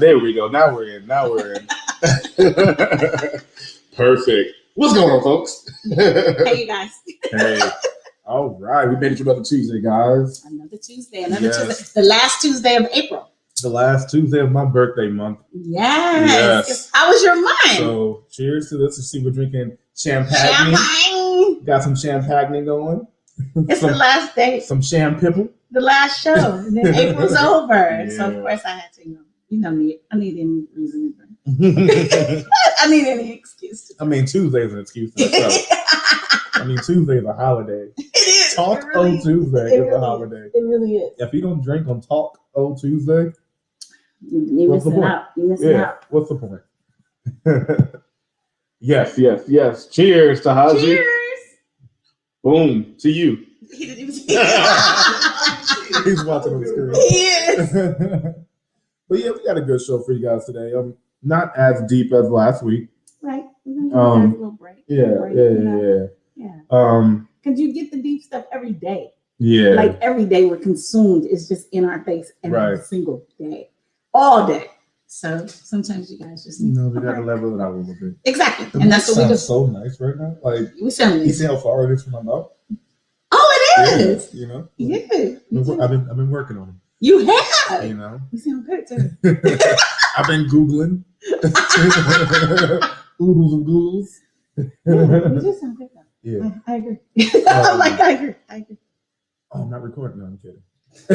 There we go. Now we're in. Perfect. What's going on, folks? Hey, you guys. Hey. All right. We made it to another Tuesday, guys. Another Tuesday. The last Tuesday of April. The last Tuesday of my birthday month. Yes. How was your month? So, cheers to this. See, we're drinking champagne. Got some champagne going. It's the last day. Some champipple. The last show. And then April's over. Yeah. So, of course, I had to, you know me. I need any reason to drink. I need any excuse to drink. Tuesday's an excuse to Tuesday's a holiday. It is. Talk Tuesday is a holiday. It really is. If you don't drink on Talk Tuesday, you're missing out. You're missing out. What's the point? Yes. Cheers, Tahaji. Cheers. Boom to you. He didn't even see it. He's watching on the screen. He is. But yeah, we got a good show for you guys today. Not as deep as last week. Right. We're gonna give a little break. Yeah. Because you get the deep stuff every day. Yeah. Like every day we're consumed. It's just in our face every single day. All day. So sometimes you guys just need we got to level it out a little bit. Exactly. And that's what we do. So nice right now. Like we sound you see how far it is from my mouth? Oh, it is. Yeah, Yeah. I've been working on it. You have. You sound good too. I've been Googling. Oodles and ghouls. You just sound good though. Yeah. I agree. I agree. Oh, I'm not recording. No, I'm kidding. I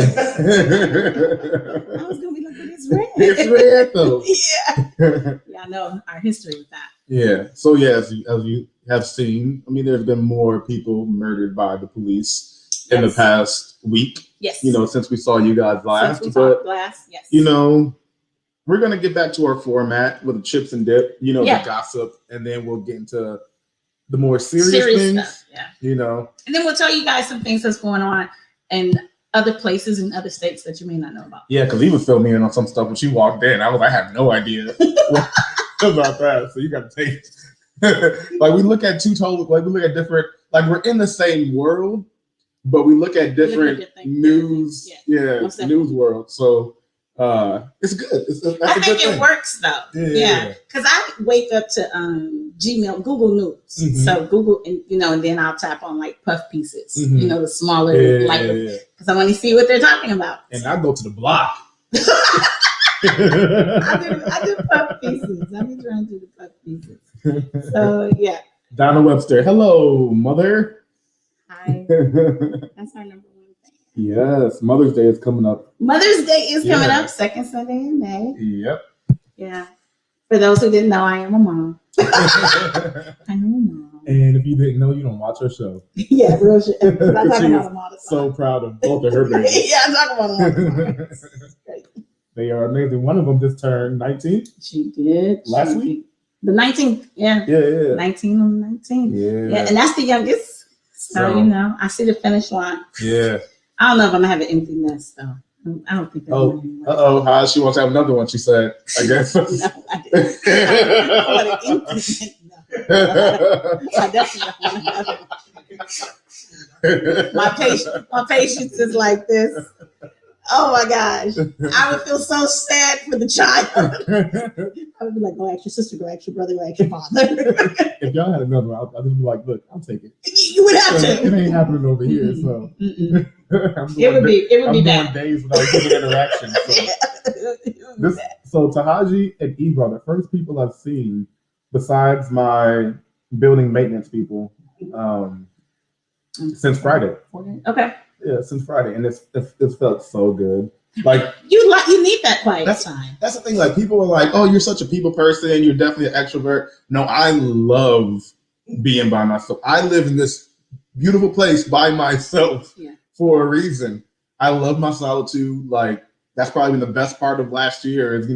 was gonna be like, but it's red. It's red though. Yeah, I know our history with that. Yeah. So as you have seen, there's been more people murdered by the police in the past week. Yes. Since we saw you guys last. Yes. We're gonna get back to our format with the chips and dip. The gossip, and then we'll get into the more serious things. Stuff. Yeah. And then we'll tell you guys some things that's going on in other places in other states that you may not know about. Yeah, because he was filming in on some stuff when she walked in. I have no idea about that. So you got to take we look at different, we're in the same world, but we look at different news. News world. So it's good. I think it works though. Yeah. Because I wake up to Gmail, Google News. Mm-hmm. So Google, and then I'll tap on puff pieces. Mm-hmm. The smaller, because I want to see what they're talking about. And I go to the block. I do puff pieces. I've been trying to do the puff pieces. So yeah. Donna Webster, hello, mother. Hi. That's our number one thing. Yes, Mother's Day is coming up. Mother's Day is coming up, second Sunday in May. Yep. Yeah. For those who didn't know, I am a mom. I'm a mom. And if you didn't know, you don't watch her show. Yeah, real shit. I'm talking about them all the time. So proud of both of her babies. Yeah, I'm talking about them all the time. They are amazing. One of them just turned 19. She did. Last week? The 19th, yeah. 19 on 19. Yeah, and that's the youngest. So, I see the finish line. Yeah. I don't know if I'm going to have an empty nest, though. I don't think that's she wants to have another one, she said, I guess. No, I didn't. I want an empty nest. No. I definitely don't want another one. My patience is like this. Oh my gosh. I would feel so sad for the child. I would be like, go ask your sister, go ask your brother, go ask your father. If y'all had another one, I'd just be like, look, I'll take it. You would have to. It ain't happening over here, so. It would be bad. I'm going days without human interaction. So Tahaji and Eva are the first people I've seen, besides my building maintenance people, since Friday. Okay. Yeah, since Friday, and it's felt so good. You need that quiet time. That's the thing. People are like, "Oh, you're such a people person. You're definitely an extrovert." No, I love being by myself. I live in this beautiful place by myself for a reason. I love my solitude. That's probably been the best part of last year is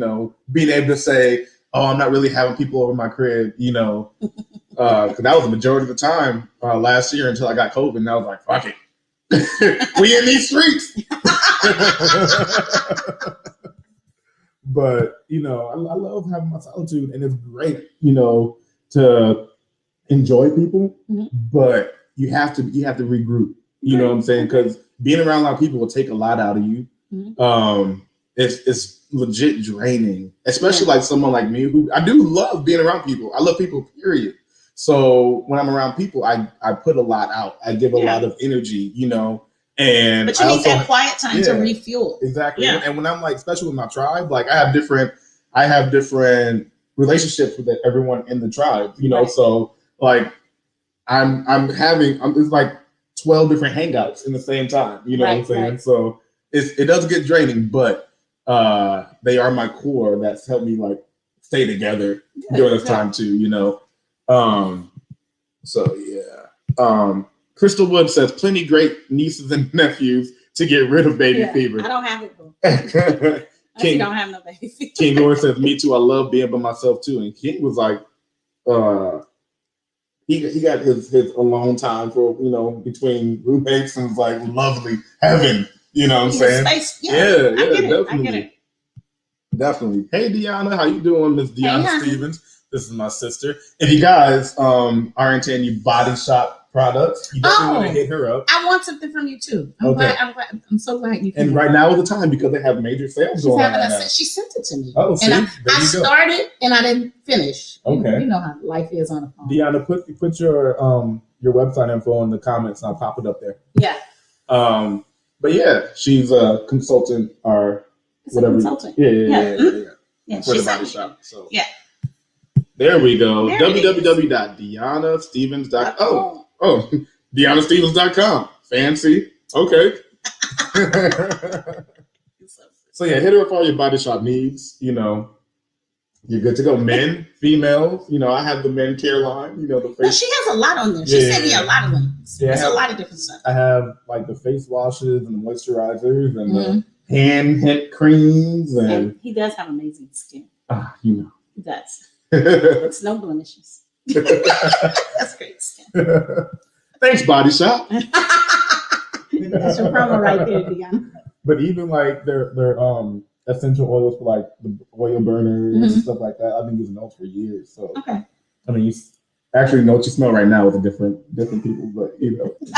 being able to say, "Oh, I'm not really having people over my crib." Because that was the majority of the time last year until I got COVID, and I was like, "Fuck it." We in these streets. But I love having my solitude, and it's great to enjoy people, but you have to regroup, what I'm saying, because being around a lot of people will take a lot out of you. It's legit draining, especially like someone like me who I do love being around people. I love people, period. So when I'm around people, I put a lot out. I give a lot of energy, you know. And but you need that quiet time to refuel. Exactly. Yeah. And when I'm like, especially with my tribe, like I have different relationships with everyone in the tribe, you know. Right. So like it's like 12 different hangouts in the same time, you know what I'm saying? Right. So it does get draining, but they are my core that's helped me like stay together during this time too, you know. So yeah. Crystal Wood says plenty great nieces and nephews to get rid of baby fever. I don't have it though. King don't have no baby fever. King Gordon says, me too, I love being by myself too. And King was like, he got his alone time for, you know, between roommates, and was like lovely heaven, you know what I'm saying? Space. Yeah, definitely. I get it. Definitely. Hey Dionna, how you doing, Miss Dionna Stevens? This is my sister. If you guys are into any body shop products, you definitely want to hit her up. I want something from you too. I'm so glad you can. And right now is the time because they have major sales going on right now. She sent it to me. Oh, see? And I started and I didn't finish. Okay. You know how life is on the phone. Dionna, put your website info in the comments and I'll pop it up there. Yeah. But yeah, she's a consultant or whatever. Consultant. Yeah. For the body shop. So yeah. There we go. www.DionnaStevens.com. Oh, DionnaStevens.com. Fancy. Okay. So yeah, hit her up all your body shop needs. You know, you're good to go. Men, females. You know, I have the men care line. You know, the face. No, she has a lot on there. She sent me a lot of links. There's a lot of different stuff. I have like the face washes and the moisturizers and the hand creams. And he does have amazing skin. You know. He does. It's no blemishes. That's great skin. Thanks, Body Shop. That's your promo right there, Dionna. But even like their essential oils for like the oil burners and stuff like that, I've been using those for years. So I mean, you actually know what you smell right now with the different people, but you know, but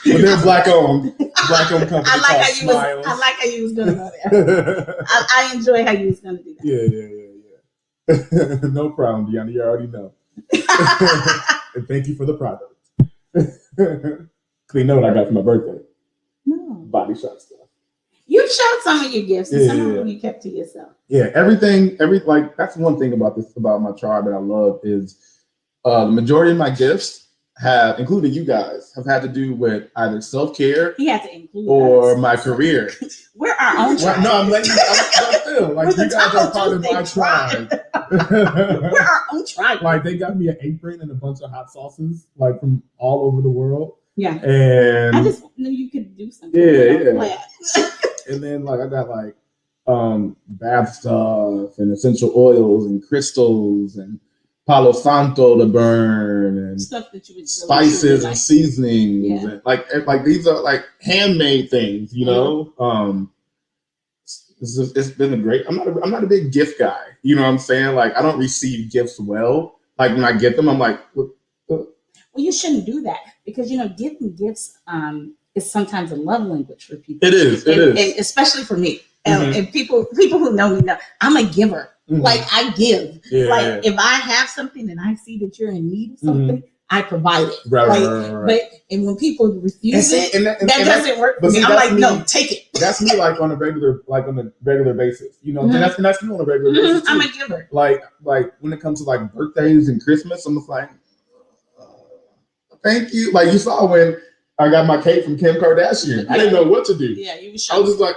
they're black owned company. I like how you was gonna go there. I enjoy how you was gonna do that. Yeah. No problem, Dionna. You already know. And thank you for the product. You know what I got for my birthday? No. Body shop stuff. You showed some of your gifts and some of them you kept to yourself. Yeah, like that's one thing about my tribe that I love is the majority of my gifts have, including you guys, have had to do with either self-care or my career. We're our own tribe. No, I'm letting you feel like you guys are part of my tribe. We're our own tribe. Like they got me an apron and a bunch of hot sauces, like from all over the world. Yeah. And I just knew you could do something. Yeah. And then like I got like bath stuff and essential oils and crystals and Palo Santo to burn and stuff that you would spices and seasonings and like these are like handmade things, you know. It's been a great. I'm not a big gift guy, you know what I'm saying? Like I don't receive gifts well. Like when I get them, I'm like, what? Well, you shouldn't do that because you know giving gifts is sometimes a love language for people. It is, and especially for me. And people who know me know I'm a giver. Like I give. Like if I have something and I see that you're in need of something, I provide it. Right. But and when people refuse it, that doesn't work for me. I'm like, no, take it. That's me like on a regular basis. You know, and that's me on a regular basis. I'm a giver. Like when it comes to like birthdays and Christmas, I'm just like, thank you. Like you saw when I got my cake from Kim Kardashian. I didn't know what to do. Yeah, you was I was just like,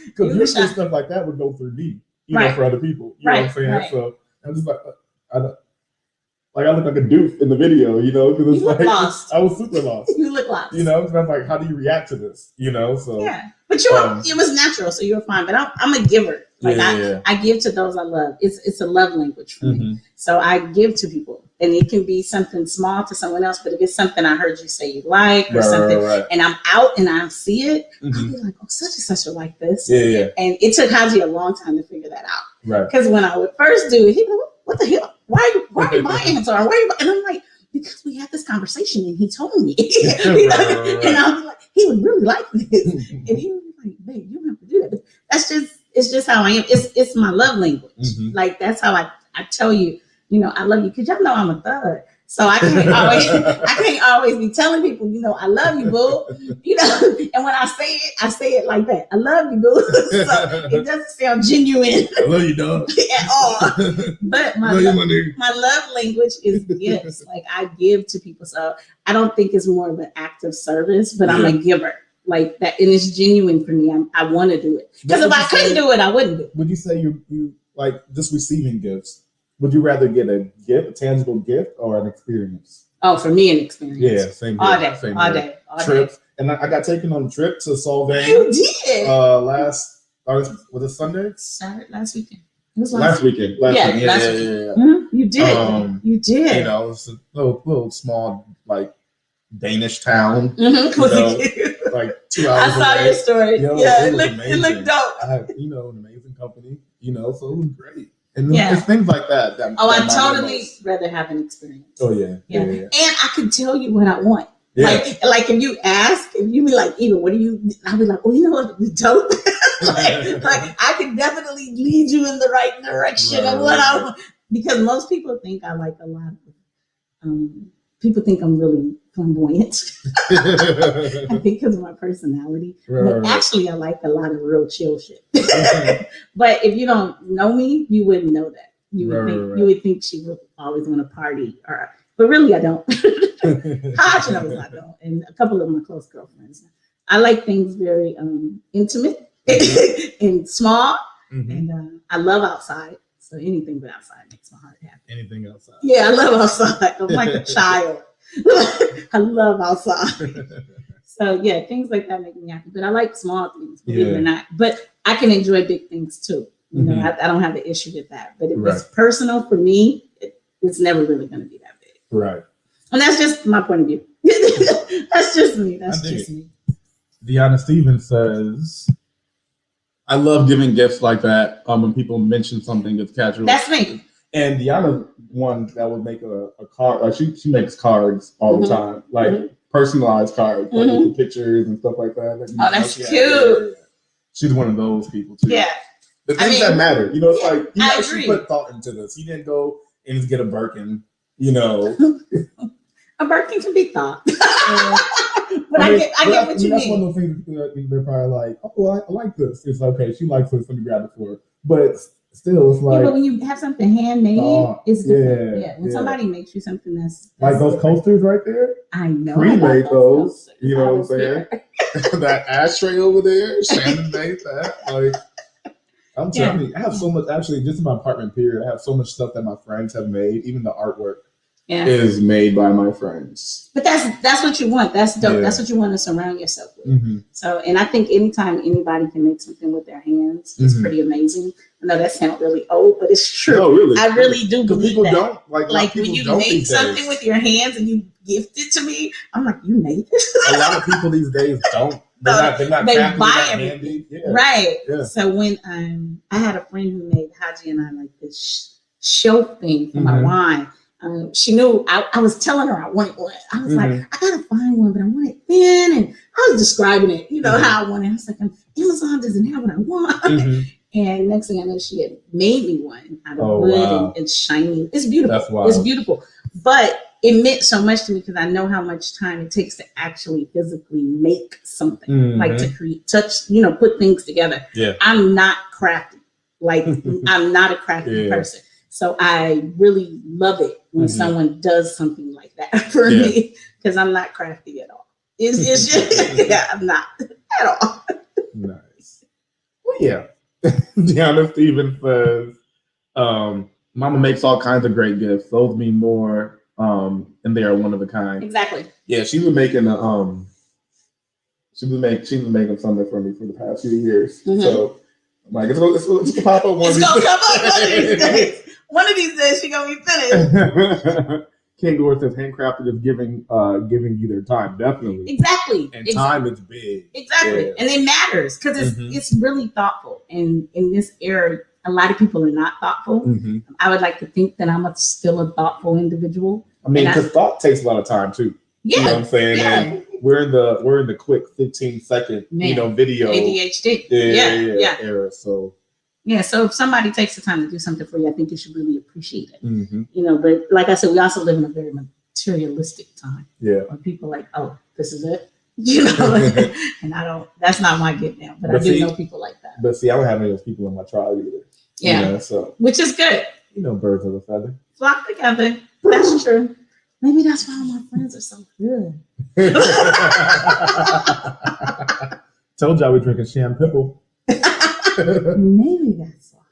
because usually stuff like that would go through me, you know, for other people. You know what I'm saying? Right. So I'm just like, I look like a doof in the video, you know, because it's like lost. I was super lost. You look lost. You know, because I'm like, how do you react to this? You know, so yeah. But it was natural, so you were fine. But I'm a giver. Like I give to those I love. It's a love language for me. So I give to people, and it can be something small to someone else. But if it's something I heard you say you like or something, and I'm out and I see it, I'll be like, oh, such and such will like this. Yeah. And it took Haji a long time to figure that out. Right. Because when I would first do it, he'd be like, what the hell? Why are you buying it? Or why are you? And I'm like, because we had this conversation and he told me. And I was like, he would really like this. And he would be it's just how I am. It's my love language. Mm-hmm. Like that's how I tell you, I love you, because y'all know I'm a thug. So I can't always be telling people, I love you, boo. And when I say it like that. I love you, boo. So it doesn't sound genuine. I love you, dog. At all. But my love language is gifts. Like I give to people. So I don't think it's more of an act of service, but I'm a giver. Like that, and it's genuine for me. I want to do it. Because if I couldn't do it, I wouldn't do it. Would you say you like just receiving gifts? Would you rather get a tangible gift, or an experience? Oh, for me, an experience. Yeah, same here. All day. Trips. And I got taken on a trip to Solvang. You did. Was it Sunday? Last weekend. It was last weekend. Yeah. Mm-hmm. You did. You did. It's a little small, like, Danish town. Mm-hmm. Like 2 hours I saw your story. It looked dope. I have, an amazing company, so it was great. And it's things like that. I totally rather have an experience. Oh, yeah. And I can tell you what I want. Yeah. Like if you ask, if you be like, Eva, what do you, I'll be like, oh, you know what, we dope. like I can definitely lead you in the right direction of what I want. Because most people think I like a lot of, people think I'm really flamboyant. I think because of my personality. But actually, I like a lot of real chill shit. But if you don't know me, you wouldn't know that. You would think she would always want to party, but really I don't. Hodge knows I don't, and a couple of my close girlfriends. I like things very intimate and small, and I love outside. So anything but outside makes my heart happy. Anything outside? Yeah, I love outside. I'm like a child. I love outside. So yeah, things like that make me happy. But I like small things, believe it or not. But I can enjoy big things too. I don't have an issue with that. But if it's personal for me, it's never really going to be that big. Right. And that's just my point of view. That's just me. Me. Dionna Stevens says, I love giving gifts like that. When people mention something that's casual. That's me. And Dionna, one that would make a card. Like she makes cards all the time, like personalized cards, like with the pictures and stuff like that. That's cute. Yeah. She's one of those people too. Yeah. The things that matter. It's like she put thought into this. He didn't go and just get a Birkin. A Birkin can be thought. But I get what you mean. That's one of those things that they're probably like, oh, well, I like this. It's okay. She likes this. Let me grab it for her. But still, it's like. But when you have something handmade, it's different. Yeah. When somebody makes you something that's like those coasters right there. I know. We made those. You know what I'm saying? That ashtray over there. Shannon made that. Like, I'm telling you, I have so much. Actually, just in my apartment period, I have so much stuff that my friends have made. Even the artwork. Is made by my friends. But that's what you want. That's dope. That's what you want to surround yourself with. So, and I think anytime anybody can make something with their hands, it's pretty amazing. I know that sounds really old, but it's true. No, really. I really do believe people that. Don't like when you make something with your hands and you gift it to me, I'm like, you made this. A lot of people these days don't. They're not they buy everything. Right. Yeah. So when I had a friend who made Haji and I like this shelf thing for my wine. She knew I was telling her I wanted one. I was like, I gotta find one, but I want it thin. And I was describing it, how I want it. I was like, Amazon doesn't have what I want. And next thing I know, she had made me one out of wood and shiny. It's beautiful. That's wild. It's beautiful. But it meant so much to me because I know how much time it takes to actually physically make something, like to create, touch, put things together. Yeah. I'm not crafty. Like I'm not a crafty person. So I really love it when someone does something like that for me because I'm not crafty at all. It's just, I'm not at all. Nice. Well, yeah. Dionna Stevens says, Mama makes all kinds of great gifts. Those mean more, and they are one of a kind. Exactly. Yeah, she was making making something for me for the past few years. So I'm like, it's gonna pop up one of these days. It's gonna come up one of these days. One of these days, she's gonna be finished. King Gore says handcrafted is giving you their time, definitely. Exactly. And time is big. Exactly. And it matters because it's really thoughtful. And in this era, a lot of people are not thoughtful. I would like to think that I'm still a thoughtful individual. I mean, because thought takes a lot of time too. Yeah. You know what I'm saying? Yeah. And we're in the quick 15-second video ADHD. era. So so if somebody takes the time to do something for you, I think you should really appreciate it. But like I said, we also live in a very materialistic time. Where people are like, oh, this is it. And that's not my get down, but I do know people like that. But see, I don't have any of those people in my tribe either. So which is good. Birds of a feather flock together. That's true. Maybe that's why all my friends are so good. Told y'all we're drinking shampoo. Maybe that's why.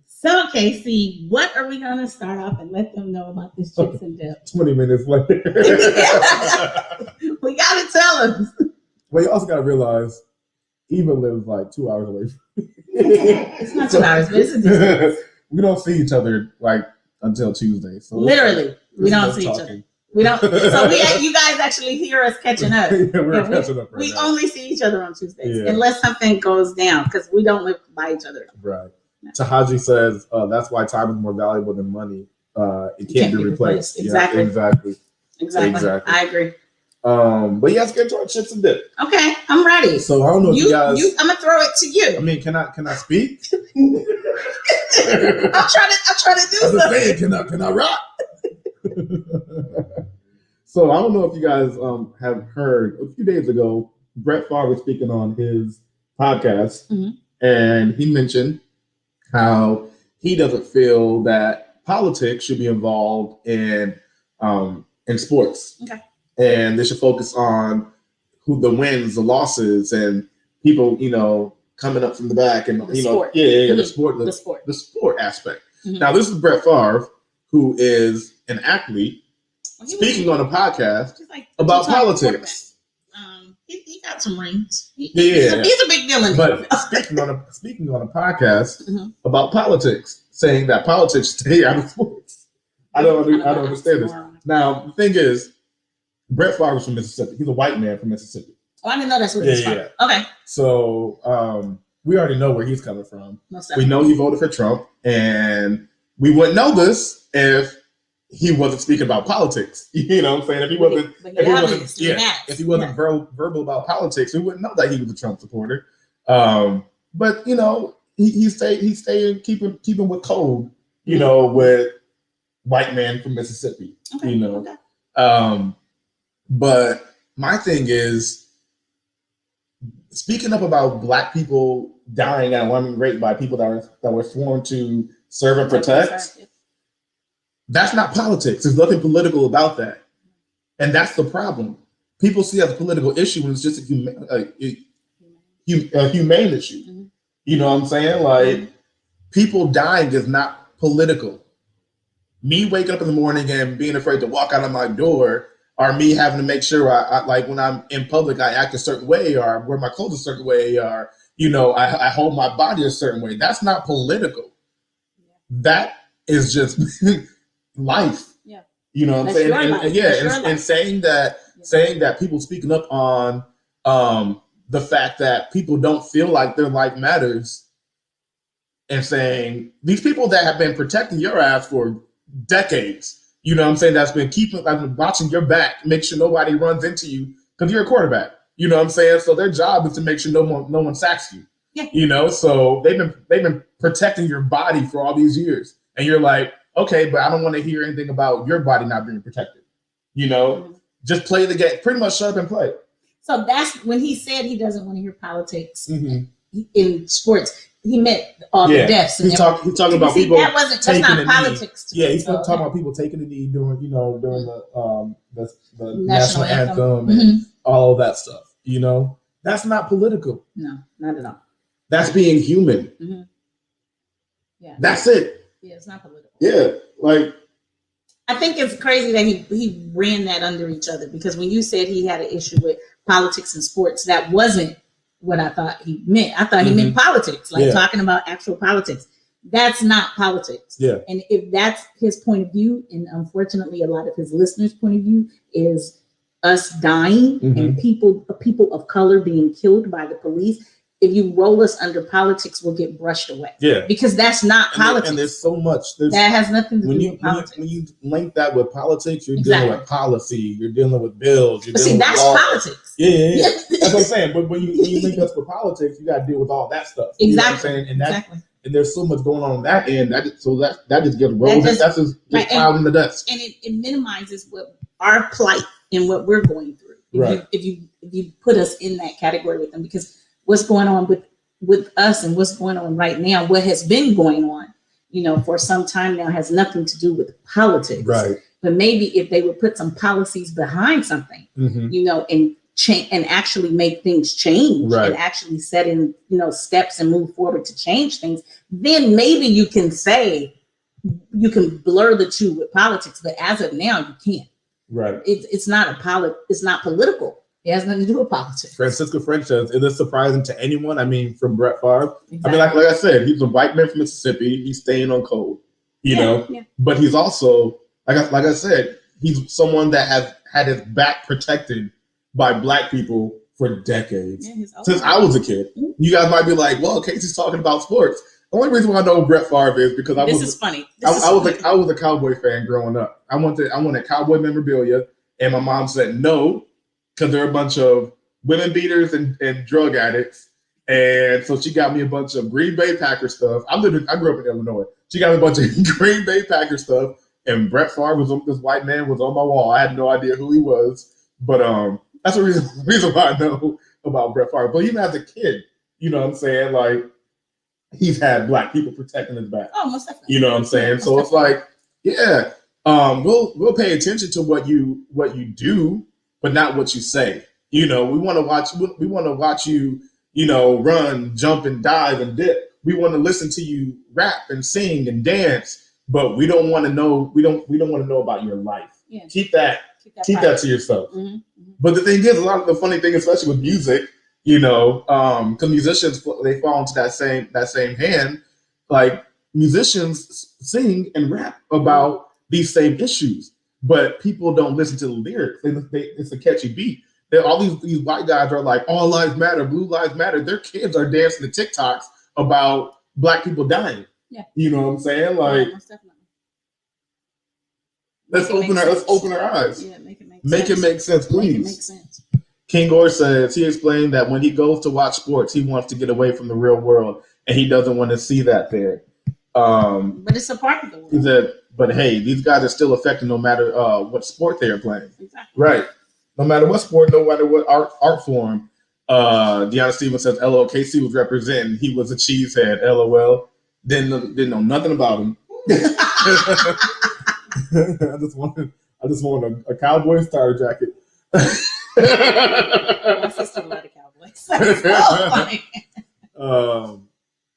So, Casey, what are we going to start off and let them know about this chips and dip? 20 minutes later. We got to tell them. Well, you also got to realize Eva lives like 2 hours away. It's not 2 hours, but it's a distance. We don't see each other like until Tuesday. So literally, we don't see each other. We don't. So you guys actually hear us catching up. We're catching up. We only see each other on Tuesdays, unless something goes down, because we don't live by each other. Right. No. Tahaji says that's why time is more valuable than money. It can't be replaced. Exactly. Exactly. I agree. But let's get to our chips and dip. Okay, I'm ready. So I don't know if you guys. I'm gonna throw it to you. I mean, can I speak? I'll try to do something. I'm just saying, can I rock? So I don't know if you guys have heard a few days ago, Brett Favre was speaking on his podcast, and he mentioned how he doesn't feel that politics should be involved in sports. Okay. And they should focus on who the wins, the losses, and people, coming up from the back, and the sport aspect. Now, this is Brett Favre, who is an athlete, speaking on a podcast about politics. He got some rings. He's a big deal in But speaking on a podcast about politics, saying that politics stay out of sports. I don't understand this. Now, the thing is, Brett Favre is from Mississippi. He's a white man from Mississippi. Oh, I didn't know that's where he's from. Okay. So we already know where he's coming from. We know he voted for Trump, and we wouldn't know this if he wasn't speaking about politics. You know what I'm saying? If he wasn't verbal about politics, we wouldn't know that he was a Trump supporter. But he stayed keeping with code. With white man from Mississippi. Okay. Okay. But my thing is, speaking up about Black people dying at an alarming rate by people that were sworn to serve and protect. That's not politics. There's nothing political about that. And that's the problem. People see it as a political issue when it's just a humane issue. You know what I'm saying? Like, people dying is not political. Me waking up in the morning and being afraid to walk out of my door, or me having to make sure I like when I'm in public, I act a certain way, or wear my clothes a certain way, or, I hold my body a certain way. That's not political. That is just life. Yeah. You know what I'm saying? And saying that people speaking up on the fact that people don't feel like their life matters, and saying these people that have been protecting your ass for decades, you know what I'm saying, that's been watching your back, make sure nobody runs into you because you're a quarterback. You know what I'm saying? So their job is to make sure no one sacks you. Yeah. So they've been protecting your body for all these years. And you're like, okay, but I don't want to hear anything about your body not being protected. Just play the game. Pretty much shut up and play. So that's when he said he doesn't want to hear politics in sports. He meant all the deaths. He's talking about people. That's not politics. He's talking about people taking the knee during the national anthem and all of that stuff. That's not political. No, not at all. That's being human. Yeah, that's it. Yeah, it's not political. Yeah, like, I think it's crazy that he ran that under each other, because when you said he had an issue with politics and sports, that wasn't what I thought he meant. I thought he meant politics, talking about actual politics. That's not politics. Yeah. And if that's his point of view, and unfortunately a lot of his listeners' point of view is us dying and people of color being killed by the police, if you roll us under politics, we'll get brushed away. Yeah. Because that's not politics. And there's so much. That has nothing to do with politics. When you link that with politics, you're dealing with policy, you're dealing with bills. But see, that's politics. Yeah. That's what I'm saying. But when you link us with politics, you got to deal with all that stuff. Exactly. You know what I'm saying? And and there's so much going on that end. That just gets rolled. That's just piled in the dust. And it minimizes what our plight and what we're going through. If you put us in that category with them, because what's going on with us and what's going on right now, what has been going on, for some time now, has nothing to do with politics. Right. But maybe if they would put some policies behind something, and change and actually make things change, and actually set in, steps and move forward to change things, then maybe you can say, you can blur the two with politics. But as of now, you can't. Right. It's not it's not political. It has nothing to do with politics. Francisca French says, is this surprising to anyone? I mean, from Brett Favre. Exactly. I mean, like I said, he's a white man from Mississippi. He's staying on code, but he's also, like I said, he's someone that has had his back protected by Black people for decades. Since I was a kid. You guys might be like, well, Casey's talking about sports. The only reason why I know Brett Favre is because I was a Cowboy fan growing up. I wanted Cowboy memorabilia, and my mom said no, because they're a bunch of women beaters and drug addicts. And so she got me a bunch of Green Bay Packers stuff. I grew up in Illinois. She got me a bunch of Green Bay Packers stuff, and Brett Favre this white man was on my wall. I had no idea who he was, but that's the reason why I know about Brett Favre. But even as a kid, you know what I'm saying? Like, he's had Black people protecting his back. Oh, most definitely. You know what I'm saying? So it's like, we'll pay attention to what you do, but not what you say. We want to watch you, run, jump, and dive and dip. We want to listen to you rap and sing and dance, but we don't want to know. We don't want to know about your life. Yeah. Keep that to yourself. Mm-hmm. But the thing is, a lot of the funny thing, especially with music, because musicians, they fall into that same hand. Like, musicians sing and rap about these same issues, but people don't listen to the lyrics. It's a catchy beat. All these white guys are like, all lives matter, blue lives matter. Their kids are dancing to TikToks about Black people dying. Yeah. You know what I'm saying? Like, let's open our eyes. Yeah, make it make sense, please. Make it make sense. King Gore says he explained that when he goes to watch sports, he wants to get away from the real world, and he doesn't want to see that there. But it's a part of the world. He said, but hey, these guys are still affected no matter what sport they are playing. Exactly. Right. No matter what sport, no matter what art form. Dionna Stevens says, LOL, KC was representing. He was a cheesehead. LOL. Didn't know nothing about him. I just want a Cowboy starter jacket. My sister loved the Cowboys. That's so funny.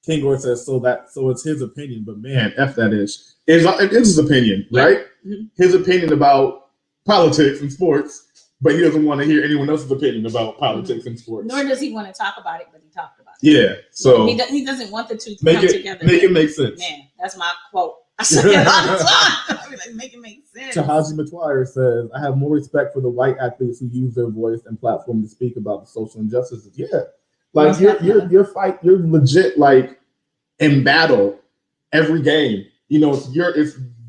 King Gore says, so it's his opinion, but man, F that is. It is his opinion, right? Mm-hmm. His opinion about politics and sports, but he doesn't want to hear anyone else's opinion about politics and sports. Nor does he want to talk about it, but he talked about it. Yeah, so he doesn't want the two to come together. Make it make sense. Man, that's my quote. I say it all the time. Like, make it make sense. Tahaji McGuire says, I have more respect for the white athletes who use their voice and platform to speak about the social injustices. Yeah. Like, you're legit, like, in battle every game. It's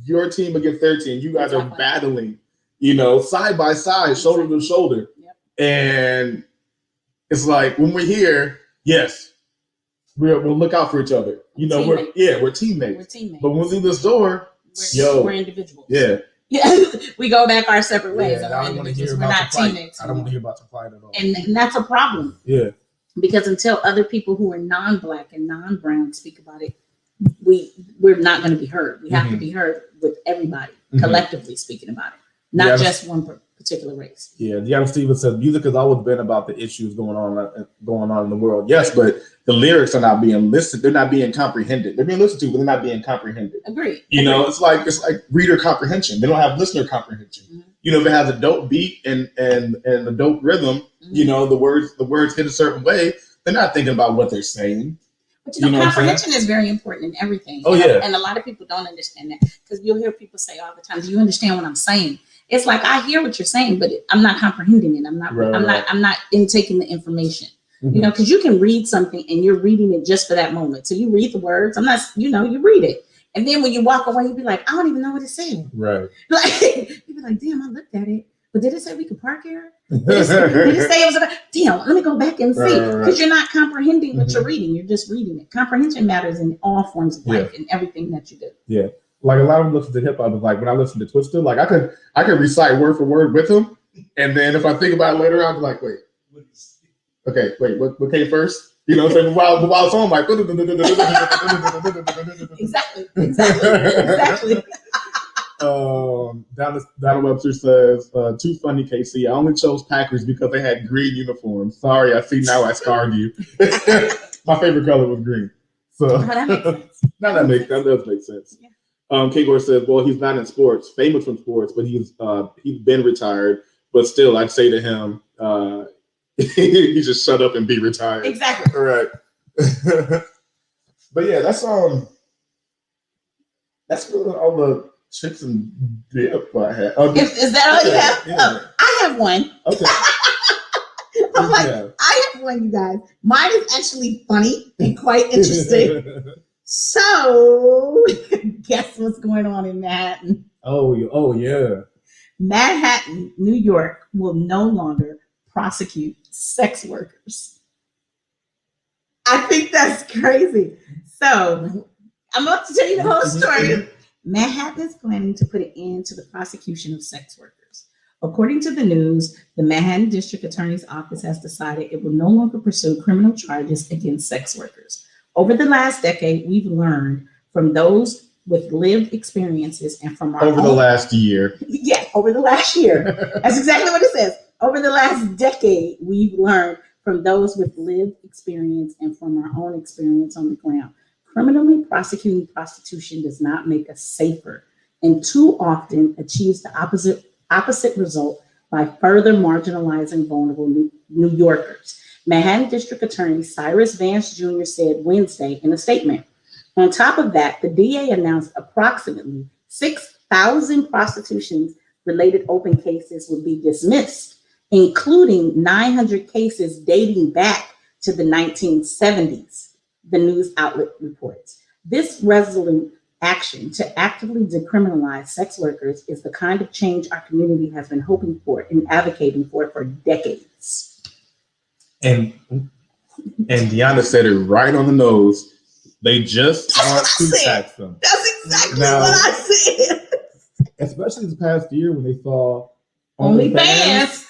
your team against their team. You guys are battling, side by side, shoulder to shoulder. Yep. And it's like, when we're here, yes, we'll look out for each other. We're teammates. We're teammates. But when we leave this door, we're individuals. Yeah. Yeah, we go back our separate ways. Yeah, I don't want to hear about the fight. I don't want to hear about the fight at all. And that's a problem. Yeah. Because until other people who are non-Black and non-brown speak about it, we're not going to be heard. We have to be heard with everybody collectively speaking about it, not just one particular race. Yeah, Dionna Stevens says music has always been about the issues going on in the world. Yes, but the lyrics are not being listened. They're not being comprehended. They're being listened to, but they're not being comprehended. Agreed. It's like reader comprehension. They don't have listener comprehension. Mm-hmm. If it has a dope beat and a dope rhythm, the words hit a certain way, they're not thinking about what they're saying. But comprehension is very important in everything. Oh, yeah. And a lot of people don't understand that, because you'll hear people say all the time, do you understand what I'm saying? It's like, I hear what you're saying, but I'm not comprehending it. I'm not intaking the information. You know, because you can read something and you're reading it just for that moment. So you read the words. I'm not, you know, you read it. And then when you walk away, you be like, I don't even know what it said. Right. Like, you be like, damn, I looked at it. But did it say we could park here? Did it say it was about, damn, let me go back and see. Because you're not comprehending what you're reading. You're just reading it. Comprehension matters in all forms of life and everything that you do. Yeah. Like a lot of them listen to hip hop, like when I listen to Twister, like I could recite word for word with him. And then if I think about it later, I'll be like, wait. Okay, wait, what came first? You know what I'm saying? While it's on, like, exactly. Donna Webster says, too funny, KC. I only chose Packers because they had green uniforms. Sorry, I see now I scarred you. My favorite color was green. So that makes sense. That does make sense. Yeah. K-Gore says, well, he's not in sports, famous from sports, but he's been retired. But still, I'd say to him, he just shut up and be retired. Exactly. All right. But yeah, that's really all the chicks and dip I have. Is that all you have? Yeah. Oh, I have one. Okay. I'm like, I have one, you guys. Mine is actually funny and quite interesting. So, guess what's going on in Manhattan? Oh yeah. Manhattan, New York will no longer prosecute sex workers. I think that's crazy. So, I'm about to tell you the whole story. Manhattan is planning to put an end to the prosecution of sex workers. According to the news, the Manhattan District Attorney's Office has decided it will no longer pursue criminal charges against sex workers. Over the last decade, we've learned from those with lived experiences and from our over the last year. Yeah, over the last year. That's exactly what it says. Over the last decade, we've learned from those with lived experience and from our own experience on the ground. Criminally prosecuting prostitution does not make us safer and too often achieves the opposite result by further marginalizing vulnerable New Yorkers. Manhattan District Attorney Cyrus Vance Jr. said Wednesday in a statement. On top of that, the DA announced approximately 6,000 prostitution-related open cases would be dismissed, including 900 cases dating back to the 1970s, the news outlet reports. This resolute action to actively decriminalize sex workers is the kind of change our community has been hoping for and advocating for decades. And Dionna said it right on the nose. They just want to tax them. That's exactly what I said. Especially this past year when they saw OnlyFans.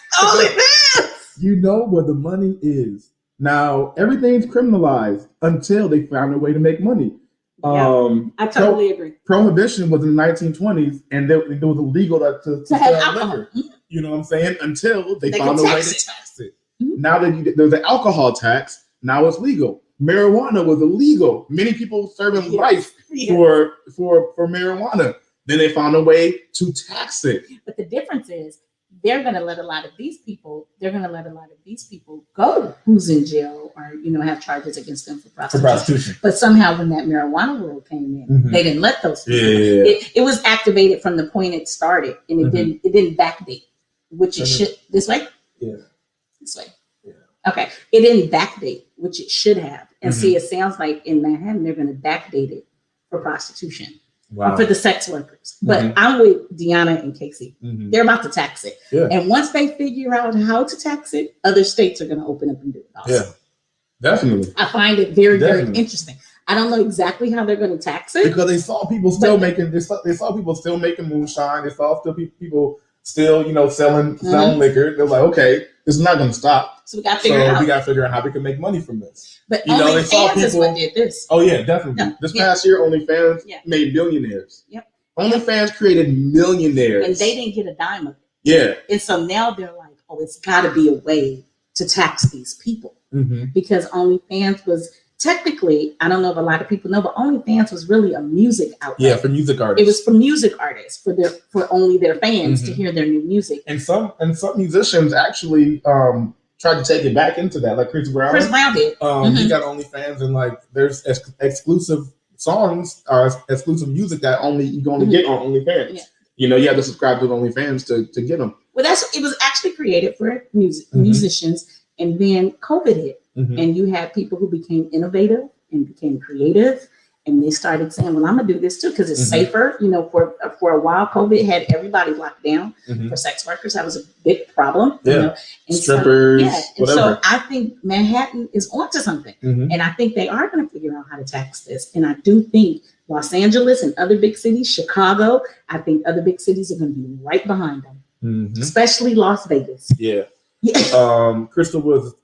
You know where the money is. Now, everything's criminalized until they found a way to make money. I totally agree. Prohibition was in the 1920s, and it was illegal to sell liquor. You know what I'm saying? Until they found a way to tax it. Mm-hmm. Now that there's an alcohol tax, now it's legal. Marijuana was illegal. Many people serving life for marijuana. Then they found a way to tax it. But the difference is they're going to let a lot of these people go who's in jail or, have charges against them for prostitution. But somehow when that marijuana rule came in, they didn't let those people. It was activated from the point it started, and it didn't backdate, which it should. This way? Yeah. This way. Yeah. Okay. It didn't backdate, which it should have. And see, it sounds like in Manhattan, they're going to backdate it for prostitution. Wow. For the sex workers. But I'm with Dionna and Casey. They're about to tax it. Yeah. And once they figure out how to tax it, other states are going to open up and do it also. Yeah, definitely. I find it very, very interesting. I don't know exactly how they're going to tax it. Because they saw people still making moonshine. They saw people still, selling liquor. They're like, okay, this is not going to stop. So we got to figure out how we can make money from this. But OnlyFans is what did this. Oh yeah, definitely. No, this past year, OnlyFans made millionaires. Yep. OnlyFans created millionaires, and they didn't get a dime of it. Yeah. And so now they're like, oh, it's got to be a way to tax these people because OnlyFans was technically, I don't know if a lot of people know, but OnlyFans was really a music outlet. Yeah, for music artists. It was for music artists for only their fans to hear their new music. And some musicians actually tried to take it back into that, like Chris Brown. Chris Brown did. He got OnlyFans, and there's exclusive songs or exclusive music that you can only get on OnlyFans. Yeah. You have to subscribe to OnlyFans to get them. Well, it was actually created for musicians, and then COVID hit, and you had people who became innovative and became creative. And they started saying, well, I'm going to do this too because it's safer. You know, for a while, COVID had everybody locked down. For sex workers, that was a big problem. Yeah. You know? And strippers, and so I think Manhattan is onto something. And I think they are going to figure out how to tax this. And I do think Los Angeles and other big cities, Chicago, I think other big cities are going to be right behind them, especially Las Vegas. Yeah. Crystal was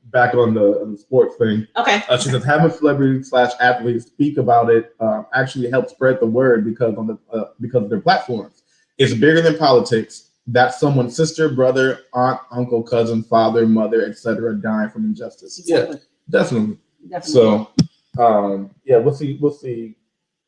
back on the sports thing. Okay. She says having celebrities / athletes speak about it actually helps spread the word because of their platforms. It's bigger than politics. That's someone's sister, brother, aunt, uncle, cousin, father, mother, etc. dying from injustice. Exactly. Yeah, definitely. So, we'll see.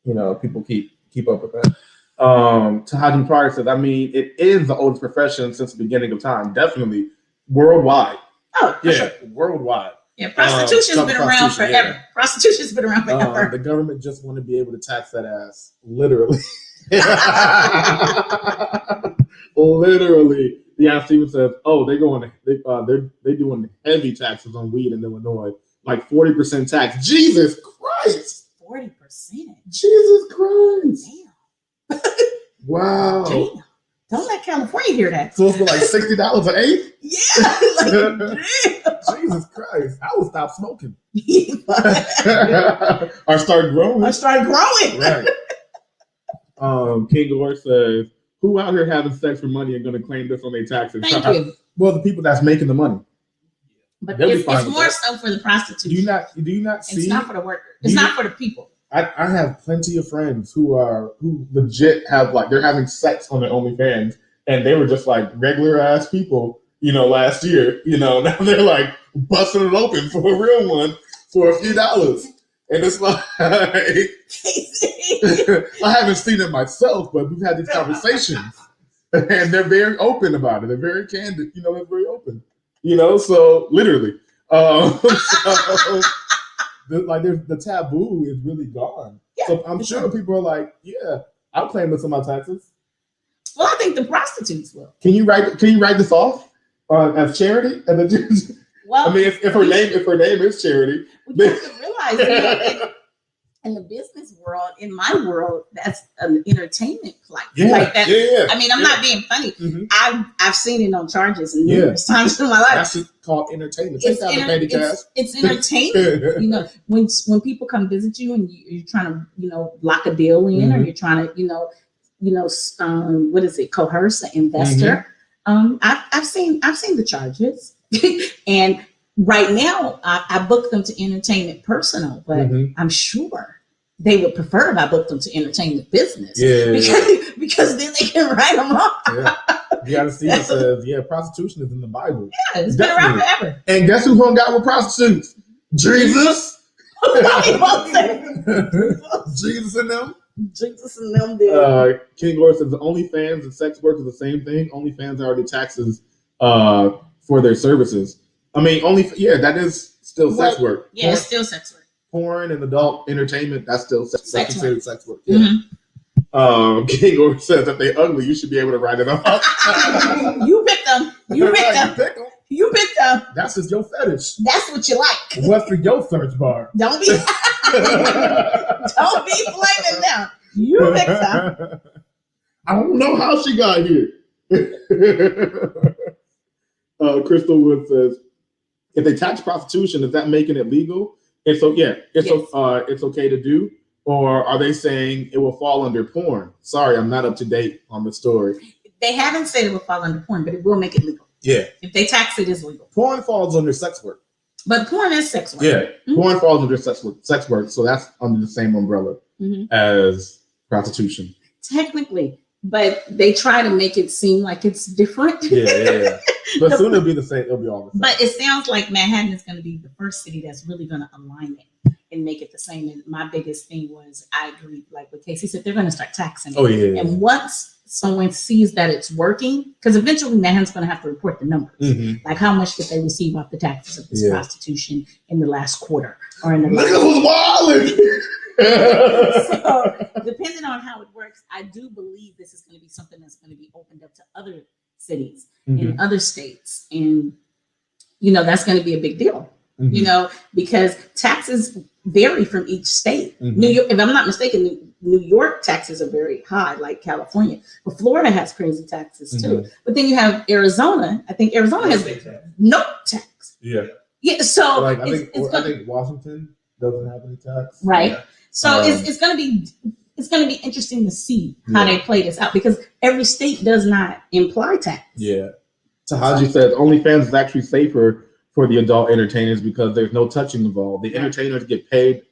You know, people keep up with that. Tahajim Pryor says, I mean, it is the oldest profession since the beginning of time. Definitely worldwide. Oh, yeah, sure. Worldwide. Yeah, prostitution's been around forever. Yeah. Prostitution's been around forever. The government just want to be able to tax that ass, literally. Literally. Dionna Stevens says, "Oh, they're doing heavy taxes on weed in Illinois, like 40% tax. Jesus Christ, 40%. Jesus Christ. Damn. Wow. Damn. Don't let California hear that. So it's like $60 an eighth? Yeah. Like, Jesus Christ. I would stop smoking. Or start growing. Right. King Gore says, who out here having sex for money and going to claim this on their taxes? Thank you. Well, the people that's making the money. But it's more so for the prostitutes. Do you not see? It's not for the worker. It's not for the people. I have plenty of friends who legit have they're having sex on their OnlyFans, and they were just like regular ass people, last year. Now they're like busting it open for a real one for a few dollars, and it's like I haven't seen it myself, but we've had these conversations, and they're very open about it. They're very candid. They're very open. So literally, the taboo is really gone. Yeah, so I'm sure people are like, yeah, I'll claim this on my taxes. Well, I think the prostitutes will. Can you write this off as charity? Well, I mean, if her name is charity, we have to realize in the business world, in my world, that's an entertainment play. Yeah, like that. Yeah. I mean, I'm not being funny. Mm-hmm. I've seen it on charges numerous times in my life. That's just called entertainment. It's entertainment. When people come visit you and you're trying to lock a deal in, or you're trying to what is it, coerce an investor. I've seen the charges, and right now I book them to entertainment personal, but I'm sure they would prefer if I booked them to entertainment business. Because then they can write them off. Dionna Stevens says, prostitution is in the Bible. Yeah, it's been around forever. And guess who hung out with prostitutes? Jesus. Jesus and them. Jesus and them did. King Gore says the OnlyFans and sex work is the same thing. OnlyFans are already taxes for their services. I mean, that is still sex work. Yeah, it's still sex work. Porn and adult entertainment, that's still considered sex work. Yeah. King Gore says if they're ugly, you should be able to write it off. You pick them. You pick them. That's just your fetish. That's what you like. What's for your search bar? Don't be blaming them. You pick them. I don't know how she got here. Crystal Wood says, if they tax prostitution, is that making it legal? And so, it's okay to do. Or are they saying it will fall under porn? Sorry, I'm not up to date on the story. They haven't said it will fall under porn, but it will make it legal. Yeah. If they tax it, it's legal. Porn falls under sex work. But porn is sex work. Yeah. Porn falls under sex work. So that's under the same umbrella as prostitution. Technically. But they try to make it seem like it's different. Yeah. But soon it'll be the same. It'll be all the same. But it sounds like Manhattan is going to be the first city that's really going to align it and make it the same. And my biggest thing was, I agree, like what Casey said, they're going to start taxing it. Oh, yeah. And once someone sees that it's working, because eventually Manhattan's going to have to report the numbers. Like how much did they receive off the taxes of this prostitution in the last quarter or in the last So depending on how it works, I do believe this is going to be something that's going to be opened up to other cities in other states, and that's going to be a big deal. you know, because taxes vary from each state. New York, if I'm not mistaken, New York taxes are very high, like California, but Florida has crazy taxes too. But then you have Arizona. I think Arizona has no tax. Yeah. So like I think Washington doesn't have any tax. Right. Yeah. So it's going to be interesting to see how they play this out, because every state does not imply tax. Yeah. Tahaji says OnlyFans is actually safer for the adult entertainers because there's no touching involved. The entertainers get paid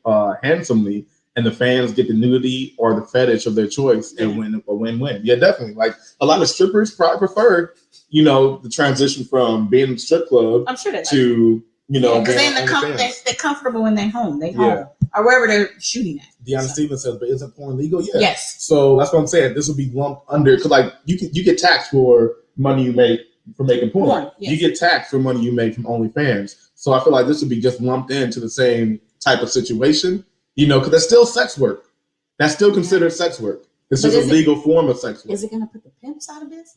handsomely, and the fans get the nudity or the fetish of their choice, and win a win-win. Yeah, definitely. Like a lot of strippers probably prefer, you know, the transition from being in a strip club to, you know, because they're comfortable in their home, or wherever they're shooting at. Deonna Stevens says, but isn't porn legal? Yeah. Yes. So that's what I'm saying. This will be lumped under, because like you get taxed for money you make for making porn. Yes. You get taxed for money you make from OnlyFans. So I feel like this would be just lumped into the same type of situation, you know, because that's still sex work. That's still considered sex work. It's just a legal form of sex work. Is it going to put the pimps out of business?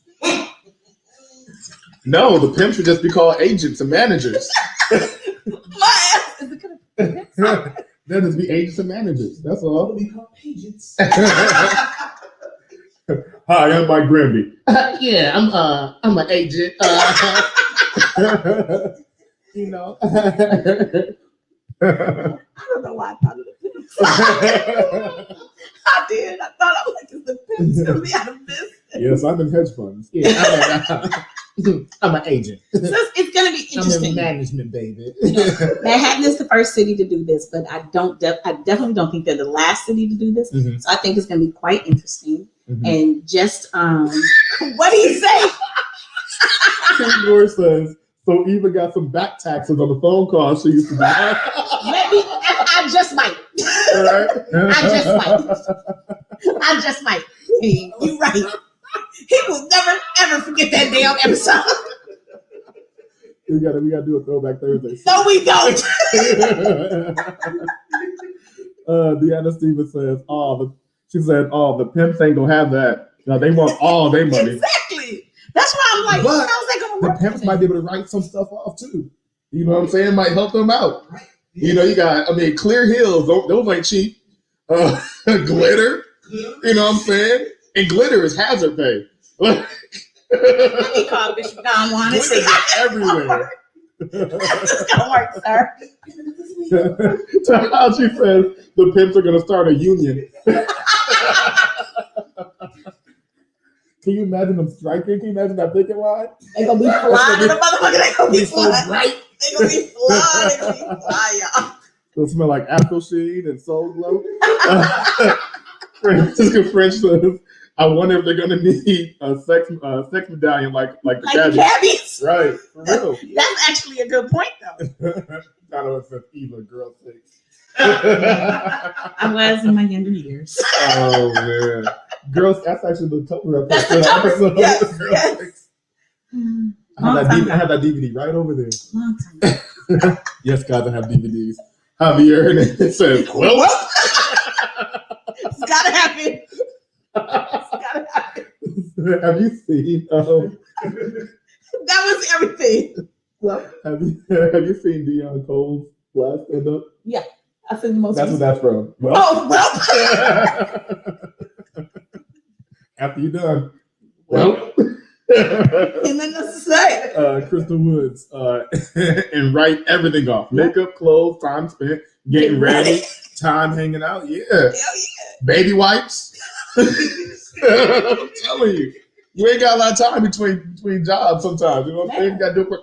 No, the pimps should just be called agents and managers. My ass. Is it going to put the pimps out? They'll just be agents and managers. That's all. We call agents. Hi, I'm Mike Granby. Yeah, I'm an agent. You know. I don't know why I thought of the pimps. I did. I thought I was like, is the pimps going to be out of business? Yes, I'm in hedge funds. Yeah, I'm an agent. So it's going to be interesting. I'm in management, baby. Manhattan is the first city to do this, but I definitely don't think they're the last city to do this. So I think it's going to be quite interesting. And just what do you say? Kim Moore says, so Eva got some back taxes on the phone call she used to do. Maybe I just might. I just might. Hey, you're right. He will never ever forget that damn episode. We gotta do a throwback Thursday. No, we don't. Deonna Stevens says, the pimps ain't gonna have that. No, they want all their money. Exactly. That's why I'm like, how's that gonna work? The pimps might be able to write some stuff off too. You know what I'm saying? It might help them out. You know, you got, Clear Hills, those ain't cheap. Glitter, you know what I'm saying? And glitter is hazard pay. Let me call Bishop Don Juan and see everywhere. This is gonna work, sir. Tahaji says the pimps are gonna start a union. Can you imagine them striking? Can you imagine that picket line? They're gonna be flying. The motherfucker, they're gonna be flying. So bright. They're gonna be flying. They're gonna be flying, y'all. They'll smell like Afro Sheen and Soul Glow. Francisca French says, I wonder if they're gonna need a sex medallion like the cabbies. Right, for real. That's actually a good point, though. I know it says Eva, girl 6. I was in my younger years. Oh man, girls. That's actually the cover of the episode. Yes, Girl 6. I have that DVD right over there. Long time. Yes, guys, I have DVDs. Javier, and it says, well. It's gotta happen. It's gotta happen. Have you seen? That was everything. Well, have you seen Deion Cole's last stand up? Yeah, I seen the most. That's what that's from. Well. Oh well. After you're done. Well. And then that's to say. Crystal Woods and write everything off: makeup, clothes, time spent, getting ready, time hanging out. Yeah. Hell yeah. Baby wipes. I'm telling you, you ain't got a lot of time between jobs sometimes. You know what I'm saying? You gotta do it quick.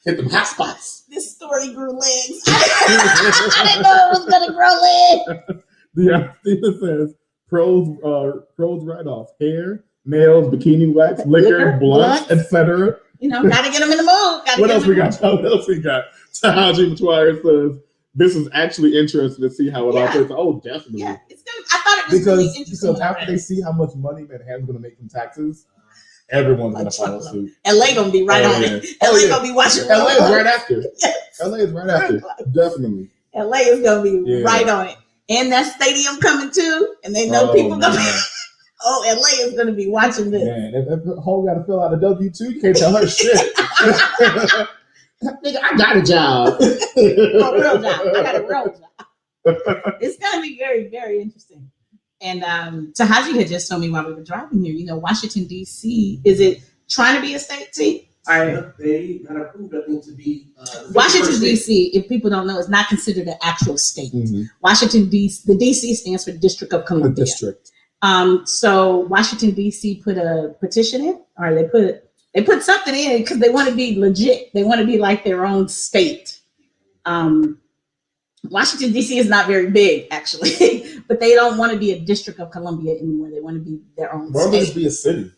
Hit them hot spots. This story grew legs. I didn't know it was gonna grow legs. The Stephen says pros write off hair, nails, bikini wax, liquor, blunts, etc. You know, gotta get them in the mood. What else we got? Tahaji Mtwire says this is actually interesting to see how it all plays. Oh, definitely. Yeah, I thought it was really interesting. Because after they see how much money Manhattan's going to make from taxes, everyone's going to follow suit. LA going to be right on it. LA going to be watching. LA is right after. Yes. LA is right after. Definitely. LA is going to be right on it. And that stadium coming too. And they know people coming. Oh, LA is going to be watching this. Man, if Ho got to fill out a W-2, you can't tell her shit. Nigga, I got a job. Oh, real job. I got a real job. It's going to be very, very interesting. And Tahaji had just told me while we were driving here, you know, Washington, D.C., is it trying to be a state, T? Or they got approved, I think, to be Washington, D.C., if people don't know, is not considered an actual state. Mm-hmm. Washington, D.C., the D.C. stands for District of Columbia. District. So Washington, D.C. put a petition in, or they put something in because they want to be legit. They want to be like their own state. Washington, D.C. is not very big, actually, but they don't want to be a District of Columbia anymore. They want to be their own Why state. would this be a city?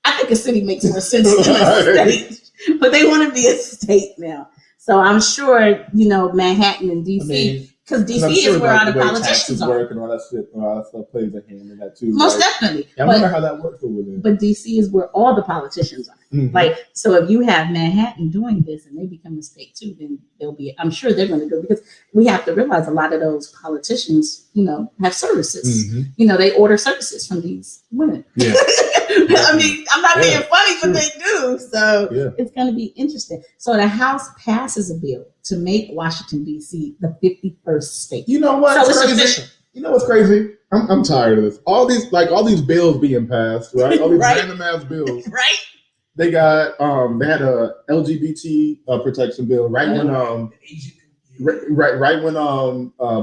I think a city makes more sense than a state, but they want to be a state now. So I'm sure, you know, Manhattan and DC, because DC is where all the politicians are. Work and all that shit, and all that stuff plays a hand in that too. Most definitely. Yeah, I wonder how that works over there. But DC is where all the politicians are. Mm-hmm. Like, so if you have Manhattan doing this and they become a state too, then they'll be, I'm sure they're going to go, because we have to realize a lot of those politicians, you know, have services. Mm-hmm. You know, they order services from these women. Yeah. I mean, I'm not being funny, but they do. So it's going to be interesting. So the House passes a bill to make Washington, D.C. the 51st state. You know what? So it's crazy? official. You know what's crazy? I'm tired of this. All these bills being passed, right? All these Right. random ass bills. Right? They got they had a LGBT protection bill right when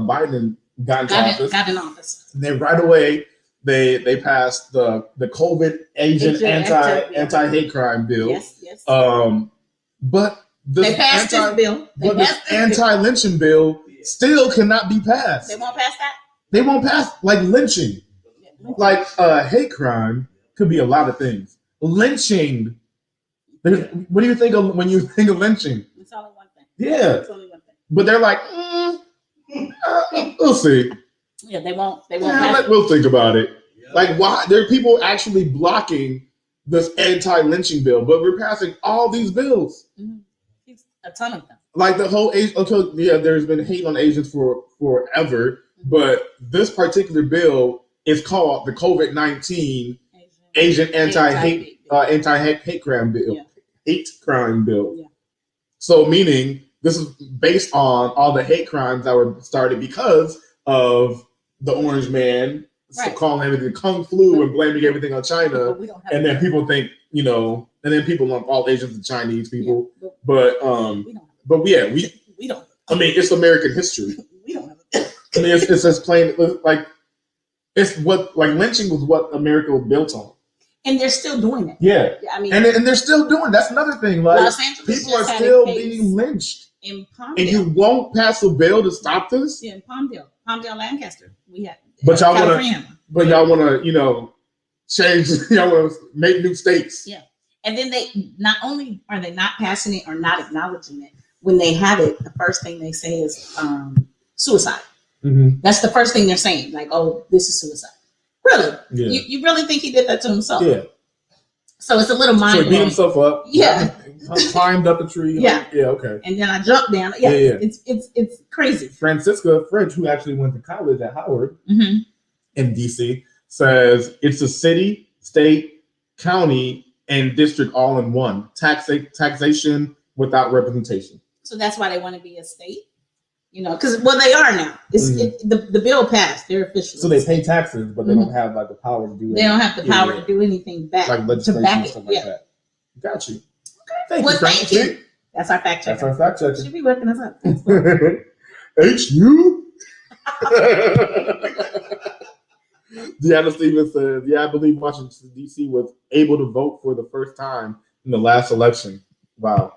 Biden got in office. Got in office. And then right away they passed the COVID agent anti-hate crime bill. Yes. But they passed this bill. But this anti-lynching bill still cannot be passed. They won't pass that? They won't pass, like lynching. Like hate crime could be a lot of things. Lynching. What do you think of when you think of lynching? It's only one thing. Yeah. It's only one thing. But they're like, we'll see. Yeah, they won't pass it. We'll think about it. Like, why? There are people actually blocking this anti-lynching bill, but we're passing all these bills. Mm-hmm. A ton of them. Like the whole there's been hate on Asians for forever, but this particular bill is called the COVID-19 Asian anti-hate crime bill. Yeah. Hate crime bill. Yeah. So meaning this is based on all the hate crimes that were started because of the orange man calling everything kung flu and blaming everything on China. And then people think, you know, and then people lump all Asians and Chinese people. Yeah, but we don't. I mean, it's American history. We don't have it. I mean, it's just plain, like, it's what, like, lynching was what America was built on. And they're still doing it. Yeah. I mean, and they're still doing. That's another thing. Like, Los Angeles people are still being lynched. In Palmdale. And you won't pass a bill to stop this? Yeah, in Palmdale, Lancaster. We have. But y'all want to, you know, change. Y'all want to make new states. Yeah. And then they not only are they not passing it or not acknowledging it, when they have it, the first thing they say is suicide. Mm-hmm. That's the first thing they're saying. Like, oh, this is suicide. Really? Yeah. You really think he did that to himself? Yeah. So it's a little mind blowing. So he beat himself up. Yeah. Climbed up the tree. Yeah. Yeah. Okay. And then I jumped down. Yeah. It's crazy. Francisca French, who actually went to college at Howard in DC, says it's a city, state, county, and district all in one. Taxation without representation. So that's why they want to be a state. You know, because they are now. The bill passed. They're official. So they pay taxes, but they don't have like the power to do anything. They don't have the power to do anything back. Like legislation and stuff like that. Got you. Okay. Thank you. That's our fact checker. That's our fact checker. Should be working us up. HU. Dionna Stevens says, I believe Washington, D.C. was able to vote for the first time in the last election. Wow.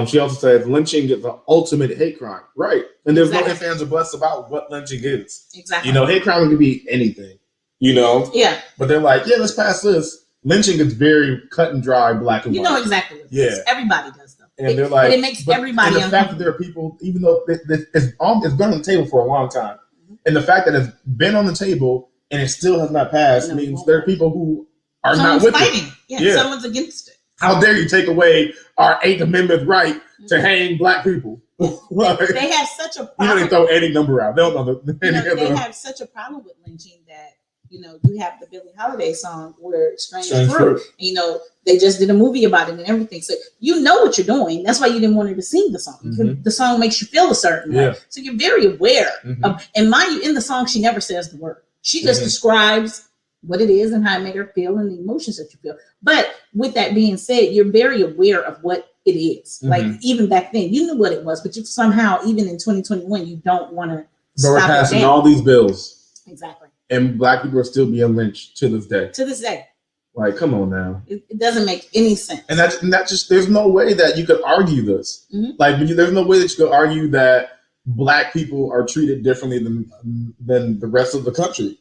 She also says lynching is the ultimate hate crime. Right. And there's no ifs, ands, or buts about what lynching is. Exactly. You know, hate crime can be anything, you know? Yeah. But they're like, let's pass this. Lynching is very cut and dry, black and white. You know exactly what it is. Everybody does though. And they're like, it makes everybody uncomfortable. And the fact that there are people, even though it's been on the table for a long time, and the fact that it's been on the table and it still has not passed means there are people who are not with fighting. it. Yeah, someone's against it. How dare you take away our 8th Amendment right to hang black people? They have such a problem. You know, they throw any number out. They don't know they have such a problem with lynching that You know, you have the Billie Holiday song where Strange Fruit. You know, they just did a movie about it and everything. So you know what you're doing. That's why you didn't want her to sing the song. Mm-hmm. The song makes you feel a certain way. So you're very aware of, and mind you, in the song, she never says the word. She just describes what it is and how it made her feel and the emotions that you feel. But with that being said, you're very aware of what it is. Like even back then, you knew what it was, but you somehow, even in 2021, you don't want to stop. We're passing all these bills. Exactly. And Black people are still being lynched to this day. To this day. Like, come on now. It doesn't make any sense. And that just, there's no way that you could argue this. Like, there's no way that you could argue that Black people are treated differently than the rest of the country.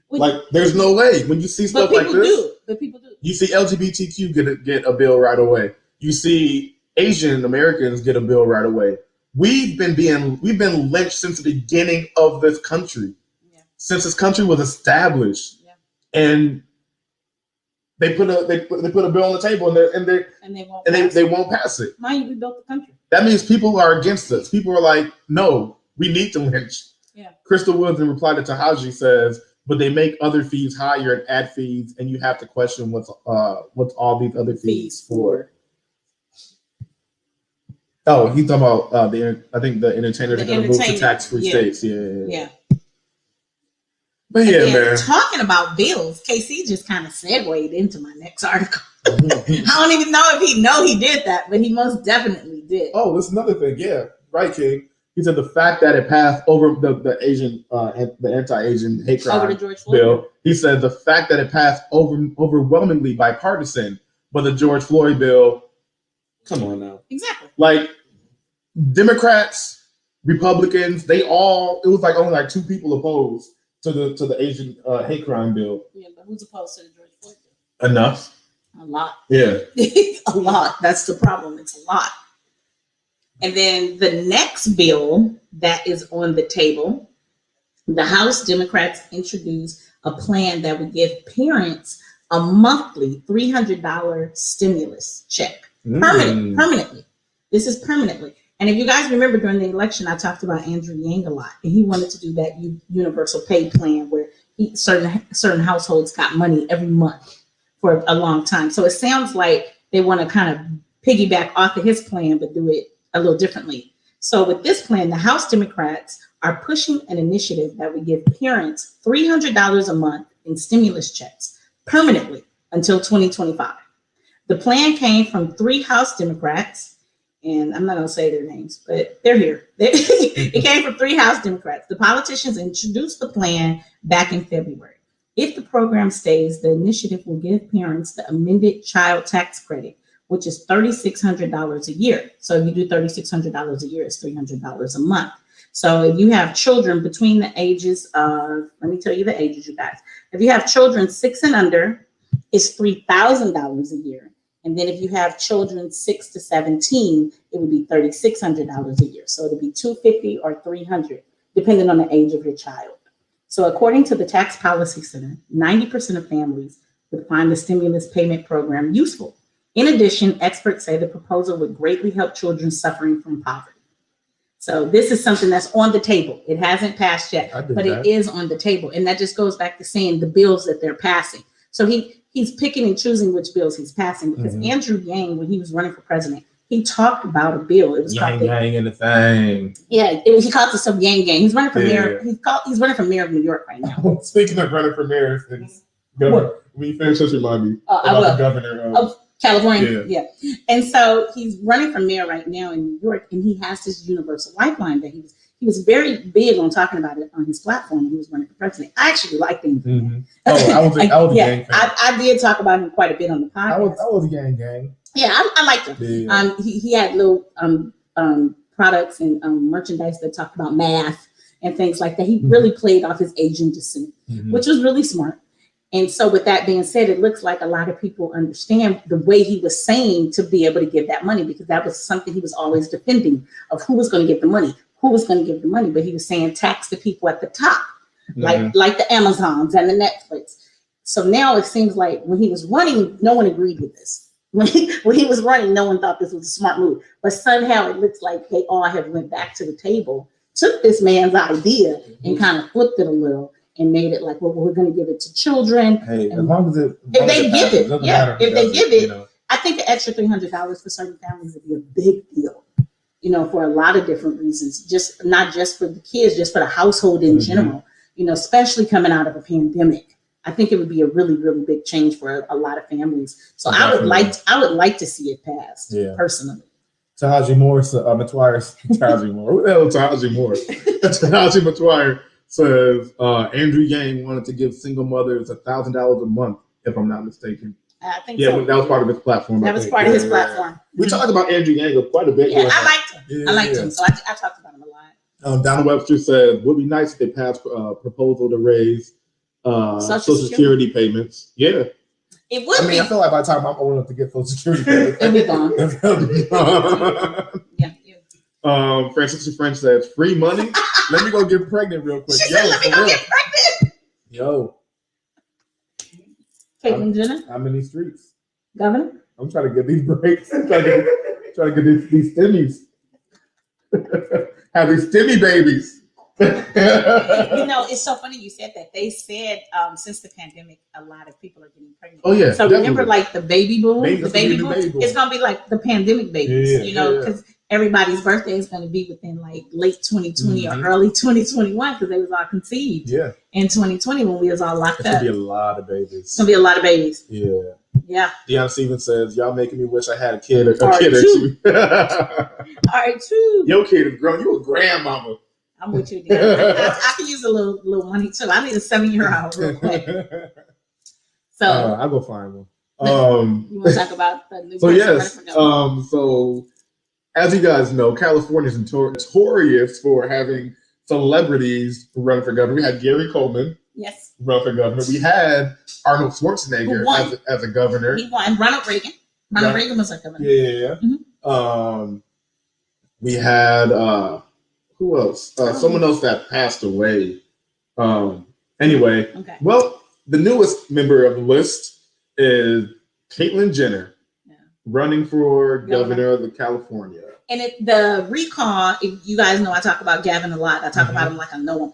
Like, there's no way. When you see stuff like this. But people do. You see LGBTQ get a bill right away. You see Asian Americans get a bill right away. We've been lynched since the beginning of this country. Since this country was established, and they put a bill on the table and they won't pass it. Mind you, we built the country. That means people are against us. People are like, no, we need to lynch. Yeah. Crystal Woods, in reply to Tahaji, says, but they make other fees higher and add fees, and you have to question what's all these other fees for. Oh, he's talking about I think the entertainers are going to move to tax-free states. Yeah. But yeah, man. Talking about bills, KC just kind of segued into my next article. I don't even know if he did that, but he most definitely did. Oh, that's another thing. Yeah, right, King. He said the fact that it passed over the Asian, the anti-Asian hate crime bill. He said the fact that it passed overwhelmingly bipartisan, but the George Floyd bill. Come on now. Exactly. Like Democrats, Republicans, it was like only like 2 people opposed to the Asian hate crime bill. Yeah, but who's opposed to the George Floyd bill? Enough. A lot. Yeah. A lot. That's the problem. It's a lot. And then the next bill that is on the table, the House Democrats introduced a plan that would give parents a monthly $300 stimulus check. Permanently. This is permanently. And if you guys remember during the election, I talked about Andrew Yang a lot, and he wanted to do that universal pay plan where certain households got money every month for a long time. So it sounds like they want to kind of piggyback off of his plan, but do it a little differently. So with this plan, the House Democrats are pushing an initiative that would give parents $300 a month in stimulus checks permanently until 2025. The plan came from 3 House Democrats, and I'm not going to say their names, but they're here. It came from 3 House Democrats. The politicians introduced the plan back in February. If the program stays, the initiative will give parents the amended child tax credit, which is $3,600 a year. So if you do $3,600 a year, it's $300 a month. So if you have children between the ages of, let me tell you the ages, you guys. If you have children 6 and under, it's $3,000 a year. And then if you have children 6 to 17, it would be $3,600 a year. So it'll be $250 or $300, depending on the age of your child. So according to the Tax Policy Center, 90% of families would find the stimulus payment program useful. In addition, experts say the proposal would greatly help children suffering from poverty. So this is something that's on the table. It hasn't passed yet, but it is on the table. And that just goes back to saying the bills that they're passing. So he's picking and choosing which bills he's passing, because Andrew Yang, when he was running for president, he talked about a bill. It was Yang and the thing. Yeah, he called himself Yang Gang. He's running for mayor. He's running for mayor of New York right now. Speaking of running for mayor, governor, when you finish, just remind me about the governor of California. Yeah. And so he's running for mayor right now in New York, and he has this universal lifeline that he was very big on talking about it on his platform when he was running for president. I actually liked him. Oh, I was a Yang fan. I did talk about him quite a bit on the podcast. I was a Yang. Yeah, I liked him. Yeah. He had little products and merchandise that talked about math and things like that. He really played off his Asian descent, which was really smart. And so with that being said, it looks like a lot of people understand the way he was saying to be able to give that money, because that was something he was always defending of who was going to get the money, but he was saying tax the people at the top, like the Amazons and the Netflix. So now it seems like when he was running, no one agreed with this. When he was running, no one thought this was a smart move, but somehow it looks like they all have went back to the table, took this man's idea and kind of flipped it a little. and made it like, well, we're going to give it to children. Hey, and as long as if they give it, if they give it, you know. I think the extra $300 for certain families would be a big deal. You know, for a lot of different reasons, just not just for the kids, just for the household in general. You know, especially coming out of a pandemic. I think it would be a really, really big change for a lot of families. So I would like to see it passed, personally. Taji Moore, Taji Moore. Who the hell is Taji Moore? Taji Matuire says Andrew Yang wanted to give single mothers $1,000 a month, if I'm not mistaken. I think so. That was part of his platform. That was part of his platform. We talked about Andrew Yang quite a bit. Yeah, I liked him. I liked him, so I talked about him a lot. Donna Webster said, would be nice if they passed a proposal to raise Social Security payments. Yeah. It would be. I feel like by the time I'm old enough to get Social Security payments, it'll be gone. Yeah. Francisca French says, free money? Let me go get pregnant real quick. She said, let me go get pregnant. Yo. Caitlyn Jenner? I'm in these streets. Governor? I'm trying to get these breaks. I'm trying to get these stimmies. Have these stimmy babies. You know, it's so funny you said that. They said since the pandemic, a lot of people are getting pregnant. Oh yeah. So remember, like the baby boom, it's gonna be like the pandemic babies. Yeah, you know, because everybody's birthday is gonna be within like late 2020 or early 2021 because they was all conceived. Yeah. In 2020 when we was all locked up. It's gonna be a lot of babies. It's gonna be a lot of babies. Yeah. Yeah. Deonna Stevens says, y'all making me wish I had a kid or two. All right, two. Your kid is grown. You a grandmama. I'm with you, Deonna. I can use a little money too. I need a 7-year-old real quick. So I'll go find one. You want to talk about the new? So yes. So as you guys know, California is notorious for having celebrities run for governor. We had Gary Coleman. Yes. Run for governor. We had Arnold Schwarzenegger as a governor. He won. Ronald Reagan. Reagan was our governor. Yeah. Mm-hmm. We had who else? Someone else that passed away. Anyway, well, the newest member of the list is Caitlyn Jenner, running for governor of California. And the recall, if you guys know, I talk about Gavin a lot. I talk about him like I know him.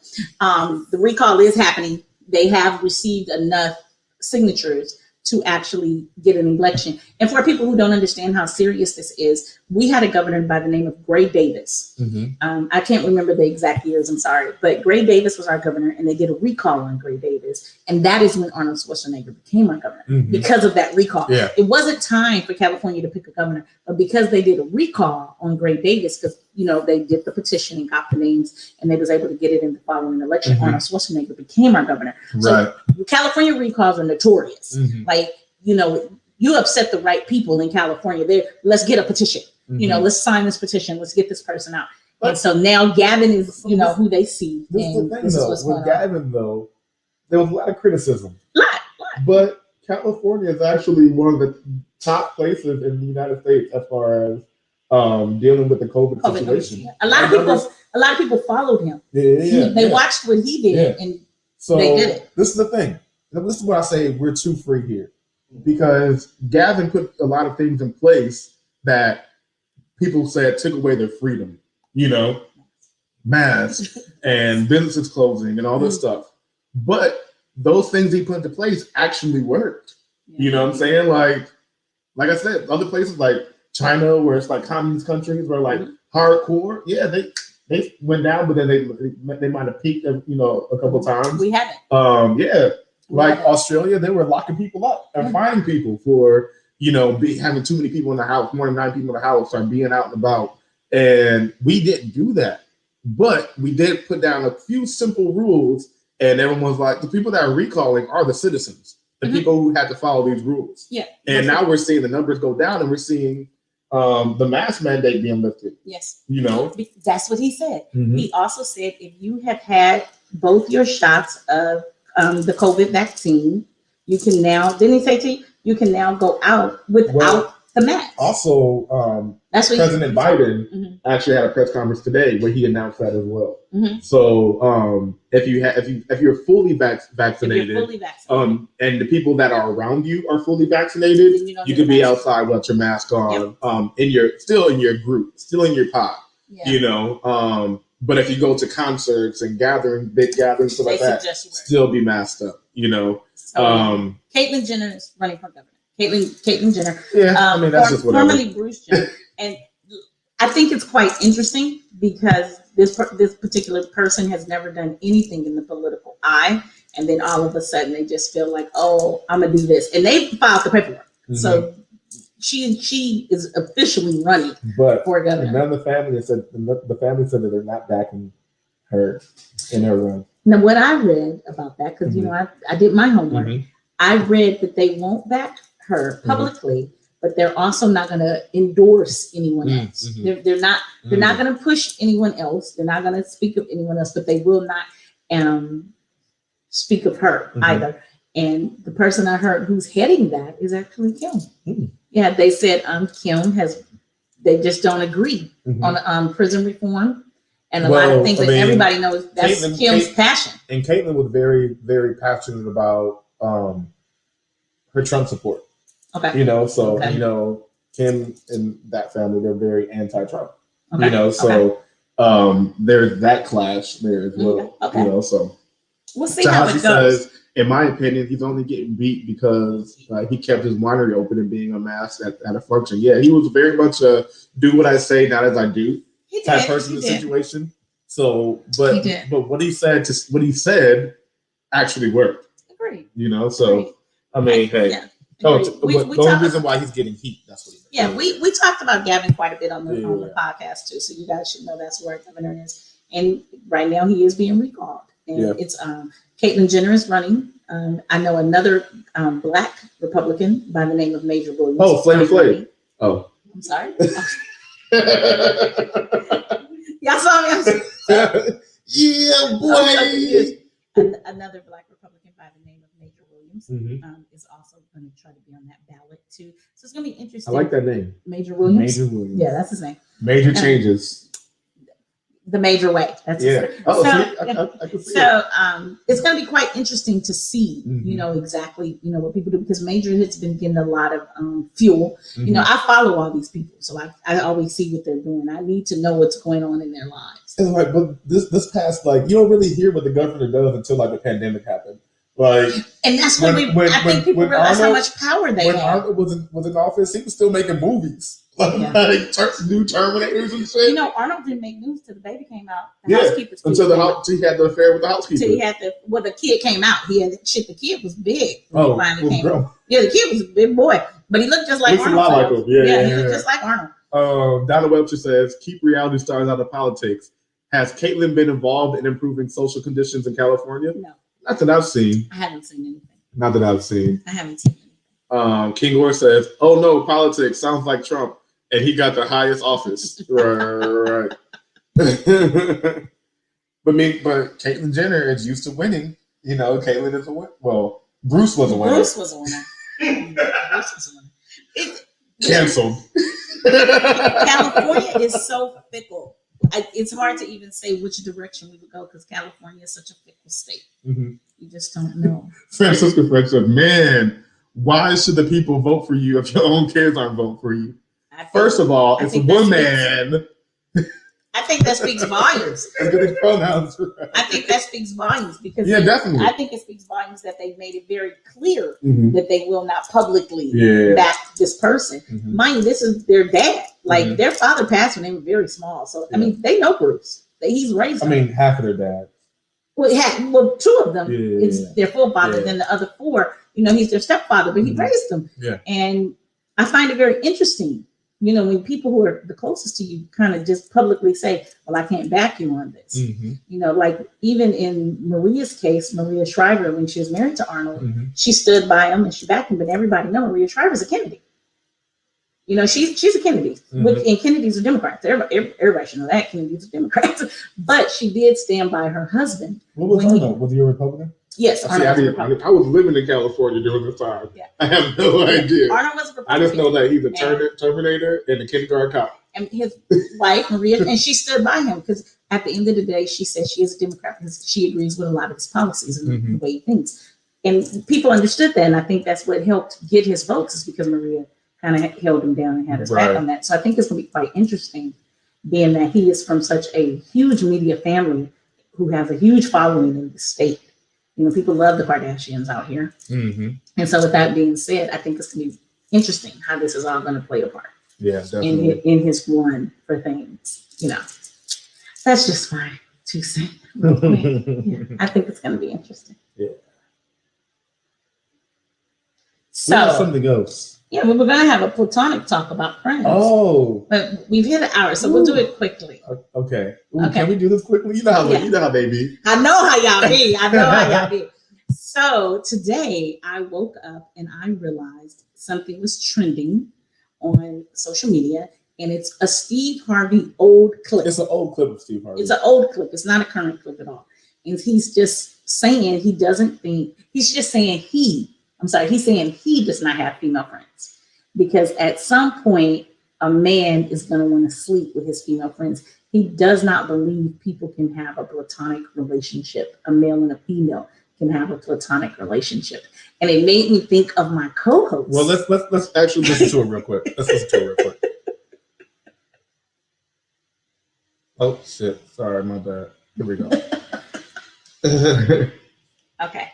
The recall is happening. They have received enough signatures to actually get an election. And for people who don't understand how serious this is, we had a governor by the name of Gray Davis. I can't remember the exact years, I'm sorry, but Gray Davis was our governor, and they did a recall on Gray Davis. And that is when Arnold Schwarzenegger became our governor because of that recall. Yeah. It wasn't time for California to pick a governor, but because they did a recall on Gray Davis, because they did the petition and got the names, and they was able to get it in the following election, Arnold Schwarzenegger became our governor. So California recalls are notorious. Like, you upset the right people in California. Let's get a petition. Let's sign this petition. Let's get this person out. And so now Gavin is, who they see. This is the thing, though. With Gavin, though, there was a lot of criticism. Lot. But California is actually one of the top places in the United States as far as dealing with the COVID situation. A lot of people followed him. They watched what he did, and so they did it. This is the thing. This is what I say. We're too free here. Because Gavin put a lot of things in place that people said took away their freedom, masks and businesses closing and all this stuff. But those things he put into place actually worked. You know what I'm saying? Like I said, other places like China, where it's like communist countries, where like hardcore, they went down, but then they might have peaked, a couple times. We haven't. Like Australia, they were locking people up and fining people for, having too many people in the house, more than 9 people in the house, or being out and about. And we didn't do that. But we did put down a few simple rules, and everyone's like, the people that are recalling are the citizens, the people who had to follow these rules. Yeah. And now we're seeing the numbers go down, and we're seeing the mask mandate being lifted. Yes. That's what he said. He also said if you have had both your shots of the COVID vaccine, you can now, didn't he say to you, you can now go out without the mask. Also, that's what President Biden actually had a press conference today where he announced that as well. So if you're fully vaccinated, and the people that are around you are fully vaccinated, you can be outside with your mask on, still in your group, still in your pod, But if you go to concerts and big gatherings, stuff like that, still be masked up, you know. Caitlyn Jenner is running for governor. Caitlyn Jenner. Yeah, I mean, that's just whatever. Formerly Bruce Jenner. And I think it's quite interesting because this particular person has never done anything in the political eye. And then all of a sudden they just feel like, oh, I'm going to do this. And they filed the paperwork. Mm-hmm. So she is officially running for governor. None of the family said that they're not backing her in her run. Now, what I read about that, because you know I did my homework, I read that they won't back her publicly, but they're also not going to endorse anyone else. They're not going to push anyone else. They're not going to speak of anyone else, but they will not speak of her either. And the person I heard who's heading that is actually Kim. Yeah, they said Kim they just don't agree on prison reform and a lot of things that everybody knows that's Kim's passion. And Caitlyn was very, very passionate about her Trump support. Okay. You know, so you know, Kim and that family, they're very anti-Trump. Okay. You know, so there's that clash there as well. Okay. You know, so we'll see how it goes. Says, in my opinion, he's only getting beat because he kept his winery open and being unmasked at a function. Yeah, he was very much a do what I say, not as I do type person in the situation. So, but what he said actually worked. Agreed. You know, so I mean, hey. Yeah. The only reason why he's getting heat, that's what he did. We talked about Gavin quite a bit on the podcast too, so you guys should know that's where Governor is. And right now he is being recalled. And it's Caitlyn Jenner is running. I know another Black Republican by the name of Major Williams. Oh, Flavor Flav. Oh, I'm sorry. Y'all saw me. Yeah, boy. Another Black Republican by the name of Major Williams is also going to try to be on that ballot too. So it's going to be interesting. I like that name, Major Williams. Major Williams. Yeah, that's his name. Major changes. The major way. That's his name. Oh, I can see it. It's going to be quite interesting to see, you know, exactly, you know, what people do because Major has been getting a lot of fuel. You know, I follow all these people, so I always see what they're doing. I need to know what's going on in their lives. And like, but this past, like, you don't really hear what the governor does until like the pandemic happened. Like, and that's when I think people realize how much power they have. When Arnold was in office, he was still making movies. Like new Terminators and shit. You know, Arnold didn't make news till the baby came out. The housekeeper's until he had the affair with the housekeeper. Until the kid came out. The kid was big when he finally came out. Yeah, the kid was a big boy, but he looked just like Arnold. A lot like him. He looked just like Arnold. Donna Webster says, "Keep reality stars out of politics." Has Caitlyn been involved in improving social conditions in California? No, not that I've seen. I haven't seen anything. Not that I've seen. I haven't seen anything. King Orr says, "Oh no, politics sounds like Trump." And he got the highest office. Right. But Caitlyn Jenner is used to winning. You know, Caitlyn is a winner. Well, Bruce was a winner. Bruce was a winner. Canceled. California is so fickle. It's hard to even say which direction we would go because California is such a fickle state. You just don't know. Francisca French said, "Man, why should the people vote for you if your own kids aren't voting for you?" First of all, it's one man. I think that speaks volumes. Pronouns. I think that speaks volumes because definitely. I think it speaks volumes that they've made it very clear that they will not publicly back this person. Mind you, this is their dad. Like their father passed when they were very small. So I mean, they know Bruce. He's raised them. I mean, half of their dad. Well, two of them is their full father. Then the other four, you know, he's their stepfather, but he raised them. And I find it very interesting. You know, when people who are the closest to you kind of just publicly say, well, I can't back you on this. You know, like even in Maria's case, Maria Shriver, when she was married to Arnold, she stood by him and she backed him. But everybody knows Maria Shriver's a Kennedy. You know, she's a Kennedy. And Kennedys are Democrats. Everybody should know that. Kennedys are Democrats. But she did stand by her husband. What was Arnold? Was he a Republican? Yes. I was living in California during this time. I have no idea. Arnold was a Republican. I just know that he's a Terminator and a kindergarten cop. And his wife, Maria, and she stood by him because at the end of the day, she said she is a Democrat because she agrees with a lot of his policies and the way he thinks. And people understood that. And I think that's what helped get his votes is because Maria kind of held him down and had his back on that. So I think it's going to be quite interesting being that he is from such a huge media family who has a huge following in the state. You know, people love the Kardashians out here. Mm-hmm. And so with that being said, I think it's going to be interesting how this is all going to play a part. Yeah, definitely. In his run for things. You know, that's just my 2 cents. Yeah, I think it's going to be interesting. Yeah. So something else. Yeah, we're going to have a platonic talk about friends. Oh, but we've hit an hour, so we'll do it quickly. Okay. Okay. Can we do this quickly? You know how they be. I know how y'all be. So today I woke up and I realized something was trending on social media, and it's a Steve Harvey old clip. It's an old clip of Steve Harvey. It's an old clip. It's not a current clip at all. And he's just saying he's saying he does not have female friends, because at some point a man is going to want to sleep with his female friends. He does not believe people can have a platonic relationship. A male and a female can have a platonic relationship. And it made me think of my co-host. Well, let's actually listen to it real quick. Oh shit! Sorry, my bad. Here we go. Okay.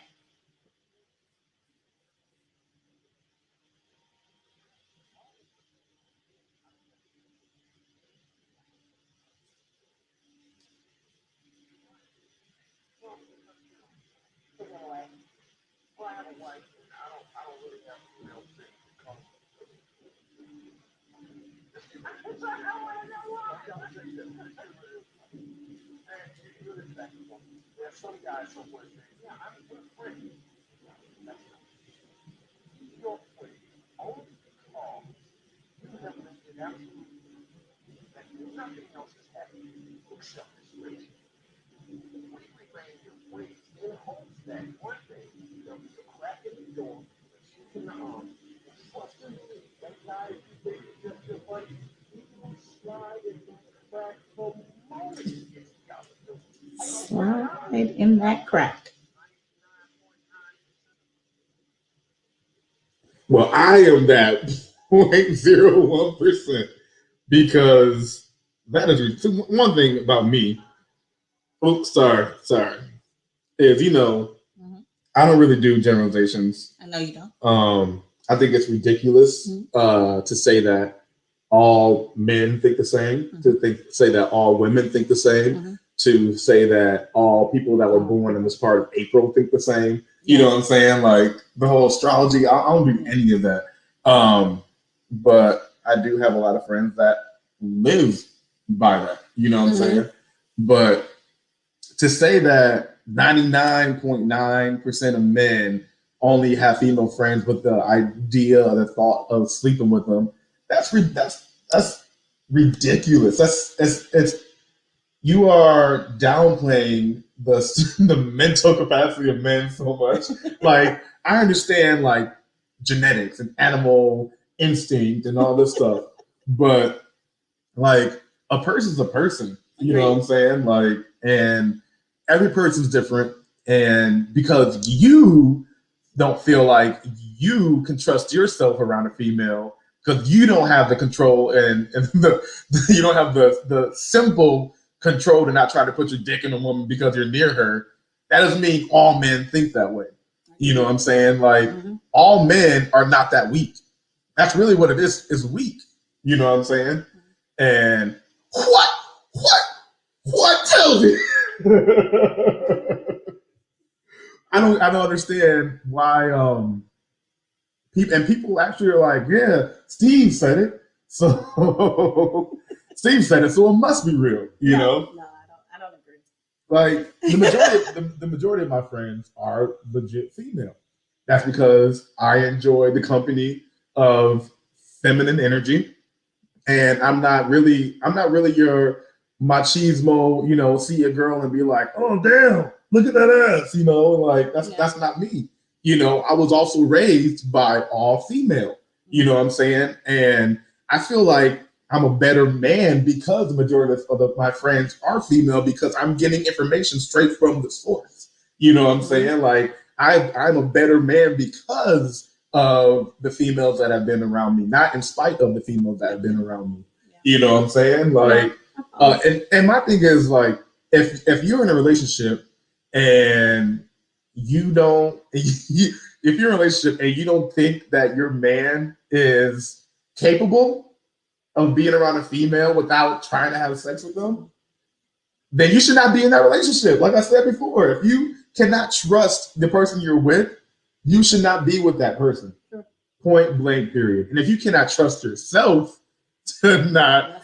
Some guys somewhere saying, yeah, I'm free. You're free only because you have listed absolutely that nothing else is happening except this race. We remain your free in hopes that one day there'll be a crack in the door, a cheek in the arm, and trust in me, that guy you think is just your buddy, he will slide in that crack for moments. Slide in that crack. Well, I am that 0.01% because that is one thing about me. Oh, sorry. Is I don't really do generalizations. I know you don't. I think it's ridiculous to say that all men think the same, to say that all women think the same, to say that all people that were born in this part of April think the same. You know what I'm saying? Like the whole astrology, I don't do any of that. But I do have a lot of friends that live by that. You know what I'm saying? But to say that 99.9% of men only have female friends with the idea or the thought of sleeping with them, that's ridiculous. That's you are downplaying the mental capacity of men so much. Like, I understand like genetics and animal instinct and all this stuff, but like a person's a person. You know what I'm saying? Like, and every person's different, and because you don't feel like you can trust yourself around a female because you don't have the control and you don't have the simple control to not try to put your dick in a woman because you're near her, that doesn't mean all men think that way. You know what I'm saying? Like, all men are not that weak. That's really what it is weak. You know what I'm saying? And what tells you? I don't understand why people actually are like, yeah, Steve said it. So Steve said it, so it must be real, you know? No, I don't agree. Like the majority of my friends are legit female. That's because I enjoy the company of feminine energy. And I'm not really your machismo, see a girl and be like, oh damn, look at that ass, like that's not me. I was also raised by all female, you know what I'm saying? And I feel like I'm a better man because the majority of my friends are female, because I'm getting information straight from the source. You know what I'm saying? Like I'm a better man because of the females that have been around me, not in spite of the females that have been around me. You know what I'm saying? Like, And my thing is like, if you're in a relationship and you don't, if you're in a relationship and you don't think that your man is capable of being around a female without trying to have sex with them, then you should not be in that relationship. Like I said before, if you cannot trust the person you're with, you should not be with that person. Sure. Point blank, period. And if you cannot trust yourself to not,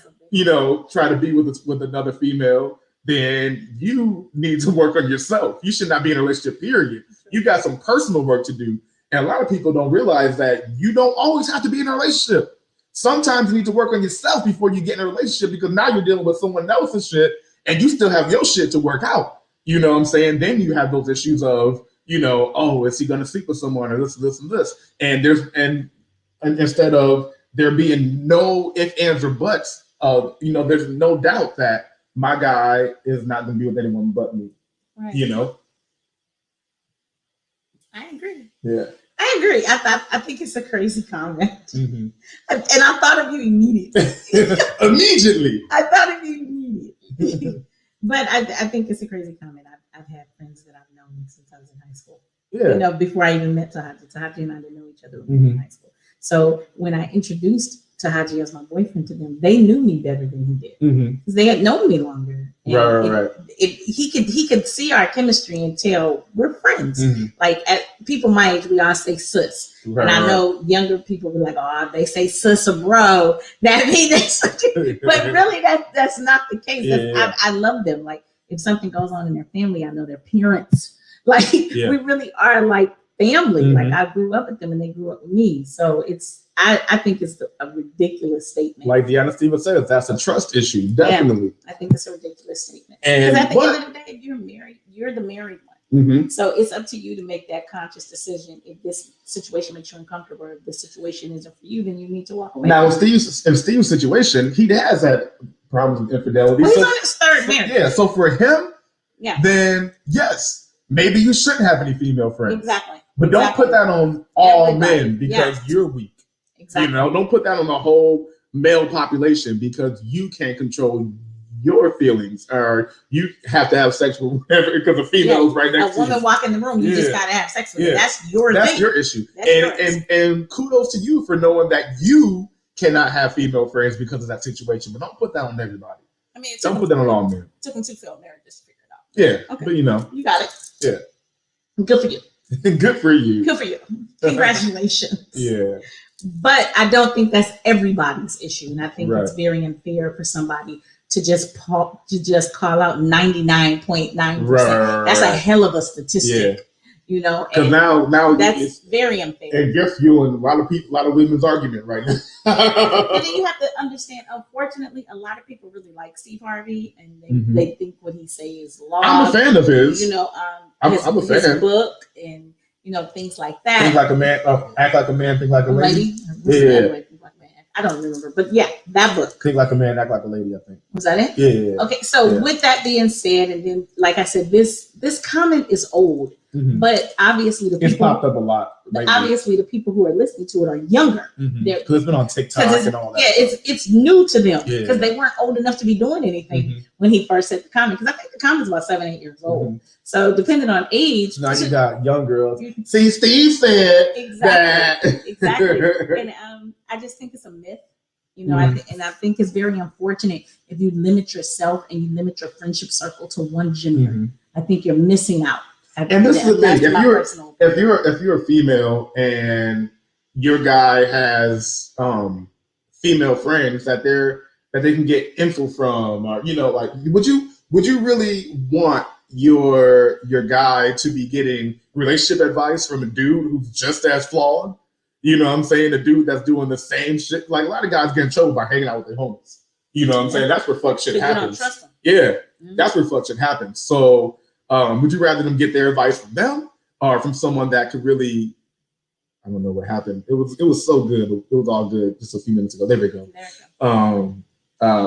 try to be with another female, then you need to work on yourself. You should not be in a relationship, period. You got some personal work to do. And a lot of people don't realize that you don't always have to be in a relationship. Sometimes you need to work on yourself before you get in a relationship, because now you're dealing with someone else's shit and you still have your shit to work out. You know what I'm saying? Then you have those issues of, oh, is he going to sleep with someone or this, and this? And and instead of there being no ifs, ands, or buts of, there's no doubt that my guy is not going to be with anyone but me. Right. I agree. Yeah. I agree. I think it's a crazy comment. Mm-hmm. And I thought of you immediately. Immediately. I thought of you immediately. But I think it's a crazy comment. I've had friends that I've known since I was in high school. Yeah. Before I even met Tahaji. Tahaji and I didn't know each other when we were in high school. So when I introduced Tahaji as my boyfriend to them, they knew me better than he did, because they had known me longer. And right. He could see our chemistry and tell we're friends. Mm-hmm. Like people my age, we all say sis. Right, and I know younger people be like, oh, they say sis or bro. That means but really that's not the case. Yeah. I love them. Like if something goes on in their family, I know their parents. Like we really are like family. Mm-hmm. Like I grew up with them and they grew up with me. So I think it's a ridiculous statement. Like Dionna Stevens says, that's a trust issue. Definitely. Yeah, I think it's a ridiculous statement. Because at the end of the day, if you're married, you're the married one. Mm-hmm. So it's up to you to make that conscious decision. If this situation makes you uncomfortable, or if this situation isn't for you, then you need to walk away. Now, in Steve's situation, he has had problems with infidelity. Well, he's on his third marriage. Yeah, so for him, then yes, maybe you shouldn't have any female friends. Exactly. But don't put that on all men because you're weak. Exactly. Don't put that on the whole male population because you can't control your feelings, or you have to have sex with whoever because a female is right next to you. A woman walk in the room, you just gotta have sex with her. That's your thing. That's your issue. And kudos to you for knowing that you cannot have female friends because of that situation. But don't put that on everybody. I mean, don't put that on all men. It took him 2 failed marriages to figure it out. Yeah, okay. But you got it. Yeah, good for you. Good for you. Good for you. Congratulations. Yeah. But I don't think that's everybody's issue, and I think it's very unfair for somebody to just call out 99.9%. That's a hell of a statistic, Because now that's very unfair. It gets you in a lot of women's argument right now. And then you have to understand. Unfortunately, a lot of people really like Steve Harvey, and they think what he say is law. I'm a fan of his. I'm a fan. His book and things like that. Think like a man, act like a man, think like a lady. Yeah. I don't remember, but that book. Think like a man, act like a lady, I think. Was that it? Yeah. Okay, so with that being said, and then like I said, this comment is old, but obviously it's popped up a lot. Obviously, the people who are listening to it are younger. Because it's been on TikTok and all that. Yeah, it's new to them because they weren't old enough to be doing anything when he first said the comment. Because I think the comment's about 7-8 years old. So depending on age, now you got young girls. See, Steve said exactly. And I just think it's a myth. I think it's very unfortunate if you limit yourself and you limit your friendship circle to one gender. I think you're missing out. And this is the thing: if you're a female and your guy has female friends that they can get info from, or like would you really want your guy to be getting relationship advice from a dude who's just as flawed? You know what I'm saying? A dude that's doing the same shit. Like a lot of guys get in trouble by hanging out with their homies. You know what I'm saying? That's where fuck shit happens. You don't trust them. Yeah, that's where fuck shit happens. So would you rather them get their advice from them or from someone that could really, I don't know what happened. It was so good. It was all good just a few minutes ago. There we go.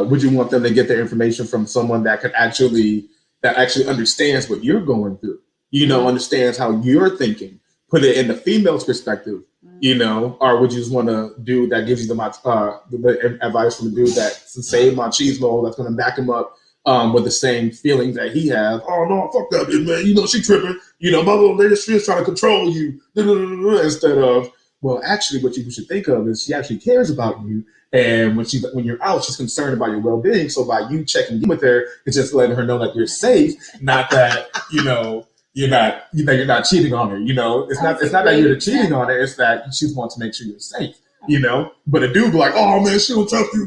Would you want them to get their information from someone that actually understands what you're going through? Understands how you're thinking, put it in the female's perspective. you know, or would you just want a dude that gives you the advice from a dude that's the same machismo that's going to back him up with the same feelings that he has? Oh no, fuck that bitch, man. You know she tripping. You know, blah blah. They're just trying to control you. Instead of, well, actually, what you should think of is she actually cares about you, and when you're out, she's concerned about your well being. So by you checking in with her, it's just letting her know that you're safe, not that you're not cheating on her. You know, it's not that you're cheating on her. It's that she wants to make sure you're safe. You know, but a dude be like, oh man, she don't trust you.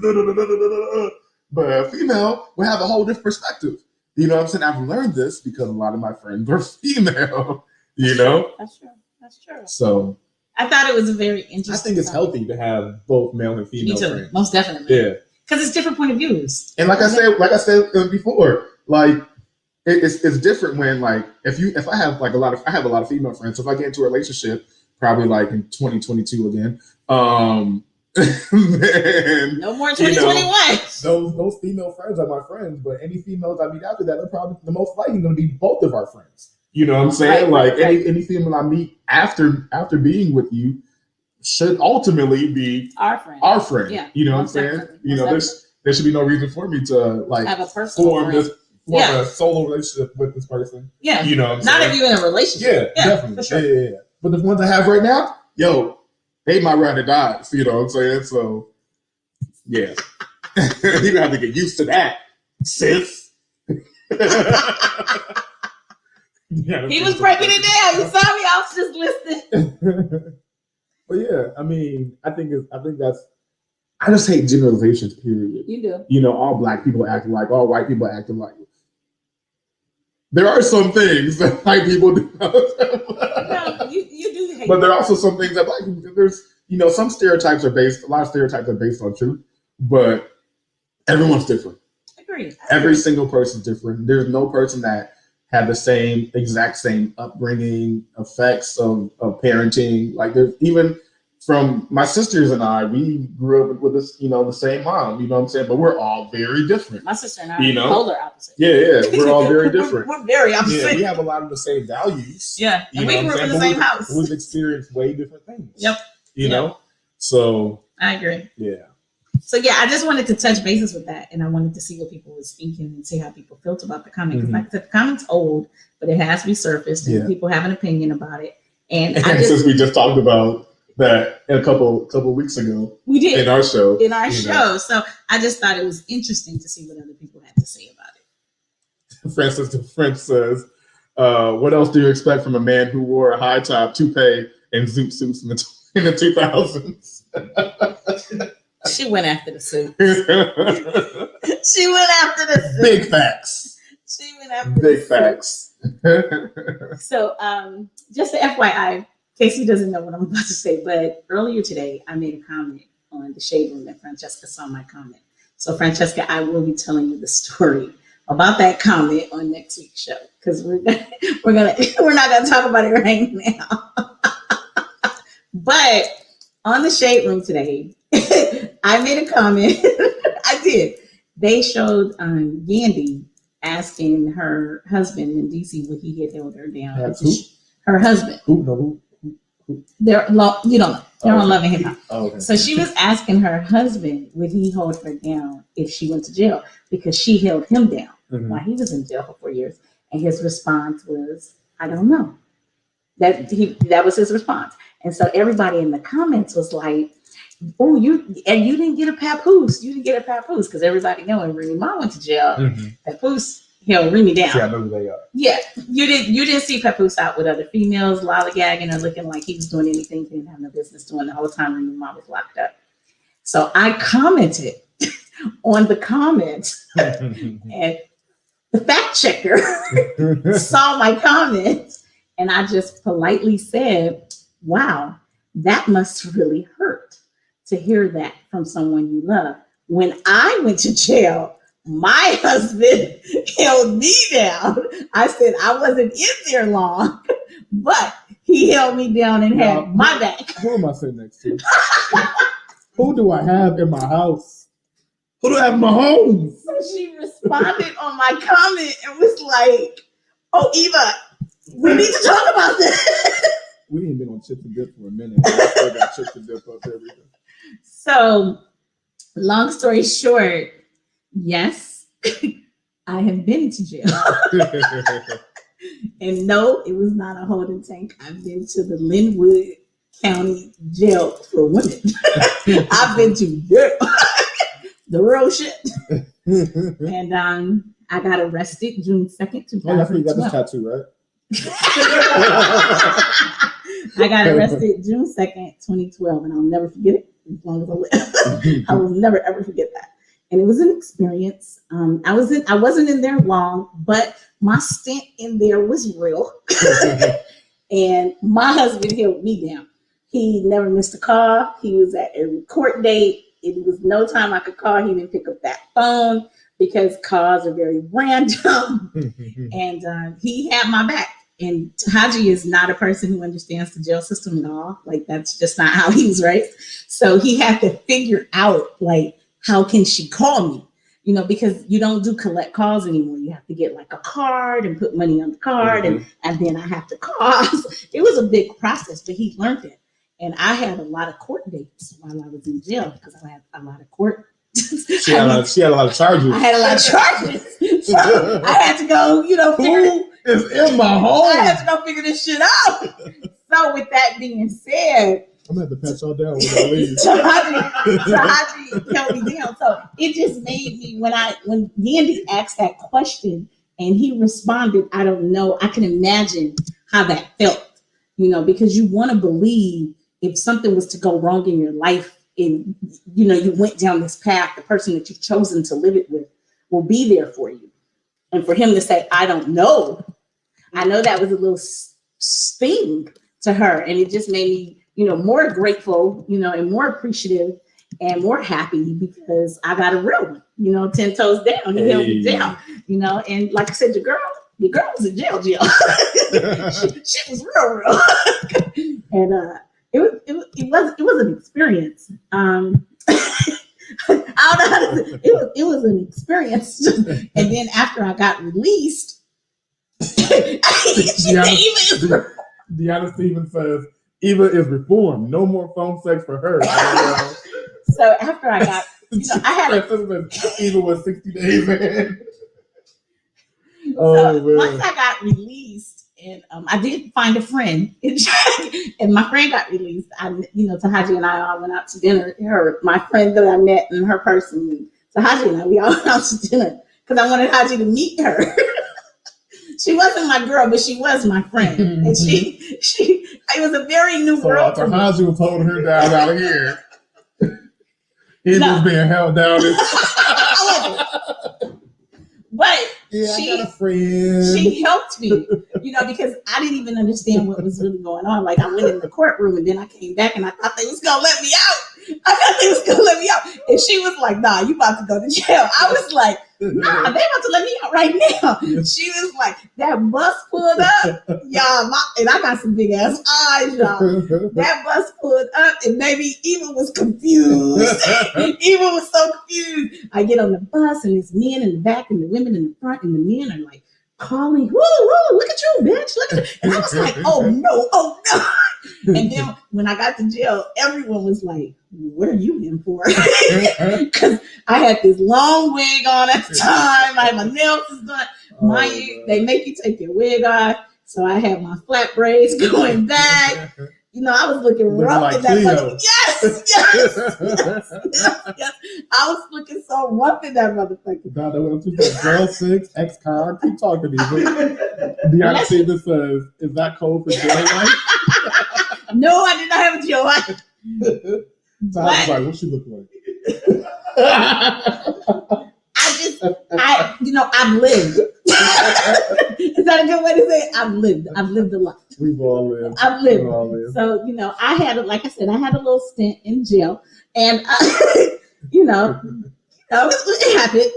But a female will have a whole different perspective. You know what I'm saying? I've learned this because a lot of my friends were female. You know, that's true. So I thought it was a very interesting. I think it's healthy to have both male and female friends. Most definitely. Yeah, because it's different point of views. And like I said before, like it's different when like if I have like a lot of female friends. So if I get into a relationship, probably like in 2022 again, then, no more 2021. Those female friends are my friends, but any females I meet after that are probably the most likely going to be both of our friends. You know what I'm saying? Right. Any female I meet after being with you should ultimately be our friend. Yeah. You know what I'm saying? Definitely. You know, there should be no reason for me to like have a personal form a solo relationship with this person. Yeah. You know what I'm saying? Not if you're in a relationship. Yeah, definitely. For sure. Yeah. But the ones I have right now, they might ride or die. You know what I'm saying? So yeah. You're gonna have to get used to that, sis. He was breaking it down. You saw me. I was just listening. But yeah, I mean, I just hate generalizations. Period. You do. You know, all black people acting like, all white people acting like. There are some things that white people do. No, you do hate. But there are also some things that black people do. There's, some stereotypes are based. A lot of stereotypes are based on truth, but everyone's different. Agreed. Every single person's different. There's no person that had the exact same upbringing, effects of parenting. Like there's even from my sisters and I, we grew up with this, the same mom, you know what I'm saying? But we're all very different. My sister and I are polar opposite. Yeah. We're all very different. we're very opposite. Yeah, we have a lot of the same values. Yeah. And we grew up in the same house. We've experienced way different things. Yep. You know? So I agree. Yeah. So yeah, I just wanted to touch bases with that, and I wanted to see what people were thinking and see how people felt about the comment. Because like I said, the comment's old, but it has resurfaced, and people have an opinion about it. And since we just talked about that a couple weeks ago, we did in our show. So I just thought it was interesting to see what other people had to say about it. Francisca French says, "What else do you expect from a man who wore a high top toupee and zoot suits in the 2000s?" She went after the suit. She went after the suit. Big facts. She went after big facts. So, just the FYI, Casey doesn't know what I'm about to say, but earlier today, I made a comment on the Shade Room and Francesca saw my comment. So, Francesca, I will be telling you the story about that comment on next week's show because we're not gonna talk about it right now. But on the Shade Room today, I made a comment. I did. They showed Yandy asking her husband in DC would he had held her down. Her husband. Who? You don't know. They're on Love and Hip Hop. Okay. So she was asking her husband would he hold her down if she went to jail because she held him down while he was in jail for 4 years. And his response was, I don't know. That was his response. And so everybody in the comments was like, oh, you didn't get a papoose. You didn't get a papoose because everybody know when Remy Ma went to jail, Papoose held Remy down. Yeah, I know who they are. Yeah, you didn't see Papoose out with other females, lollygagging or looking like he was doing anything he didn't have no business doing the whole time Remy Ma was locked up. So I commented on the comments, and the fact checker saw my comments, and I just politely said, "Wow, that must really hurt." To hear that from someone you love. When I went to jail, my husband held me down. I said I wasn't in there long, but he held me down and had my back. Who am I sitting next to? Who do I have in my house? Who do I have in my home? So she responded on my comment and was like, "Oh, Eva, we need to talk about this." We ain't been on chips and dip for a minute. I still got chips and dip up everything. So, long story short, yes, I have been to jail. And no, it was not a holding tank. I've been to the Linwood County Jail for women. I've been to jail. The real shit. And I got arrested June 2nd, 2012. Oh, that's where you got this tattoo, right? I got arrested June 2nd, 2012, and I'll never forget it as long as I live. I will never ever forget that. And it was an experience. I wasn't in there long, but my stint in there was real. And my husband held me down. He never missed a call. He was at every court date. It was no time I could call. He didn't pick up that phone because calls are very random. And he had my back. And Haji is not a person who understands the jail system at all. Like, that's just not how he was raised. So he had to figure out, like, how can she call me? You know, because you don't do collect calls anymore. You have to get like a card and put money on the card, and then I have to call. It was a big process, but he learned it. And I had a lot of court dates while I was in jail because I had a lot of court. She had a lot of charges. I had a lot of charges. So I had to go, Who is in my home? I had to go figure this shit out. So with that being said, I'm gonna have to pat y'all down when I leave. Tahaji held me down. So it just made me, when Yandy asked that question and he responded, I don't know, I can imagine how that felt, because you want to believe if something was to go wrong in your life and, you went down this path, the person that you've chosen to live it with will be there for you. And for him to say, I don't know, I know that was a little sting to her. And it just made me, more grateful, and more appreciative and more happy because I got a real one, 10 toes down. He held me down, and like I said, your girl was in jail. She was real. And it was an experience. I don't know how to, it was an experience. And then after I got released, Dionna Stevens says, Eva is reformed. No more phone sex for her. So after I got, I had Eva was 60 days in. Once I got released, and I did find a friend, and my friend got released. Tahaji and I all went out to dinner. My friend that I met and her person, Tahaji and I, we all went out to dinner because I wanted Haji to meet her. She wasn't my girl, but she was my friend, and it was a very new world to me. Haji was holding her down out here. He was being held down. But I got a friend. She helped me, because I didn't even understand what was really going on. Like, I went in the courtroom and then I came back and I thought they was gonna let me out. And she was like, "Nah, you about to go to jail." I was like, "Nah, they about to let me out right now." She was like, "That bus pulled up, y'all," and I got some big ass eyes, y'all. That bus pulled up, and baby, Eva was confused. Eva was so confused. I get on the bus, and it's men in the back, and the women in the front, and the men are like calling, "Woo, woo, look at you, bitch, look at you." And I was like, "Oh no." And then when I got to jail, everyone was like, "What are you in for?" Because I had this long wig on at the time. I had my nails done. They make you take your wig off. So I had my flat braids going back. I was looking rough like in that motherfucker. Yes. I was looking so rough in that motherfucker. God, that went to girl 6, ex-con. Keep talking to me. Dionna Stevens says, "Is that code for jail life?" No, I did not have a jail life. So I was like, "What she look like?" I've lived. Is that a good way to say it? I've lived a lot. We've all lived. I've lived. So, I had a little stint in jail, and it happened.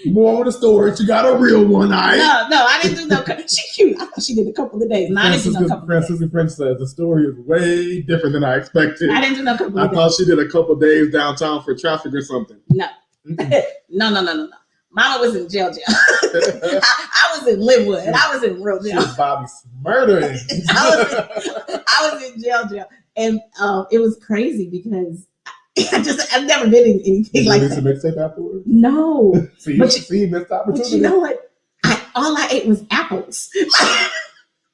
More of the story. She got a real one. No, I didn't do no. She cute. I thought she did a couple of days. I didn't do no couple of days. Francisca French says the story is way different than I expected. I didn't do no couple of days. I thought she did a couple of days downtown for traffic or something. No. No. Mama was in jail. I was in Linwood, and I was in real jail. She was Bobby murdering. I was in jail, and it was crazy because I've never been in anything like that. Did you release a mixtape afterwards? No, See, you missed opportunity. But you know what? All I ate was apples.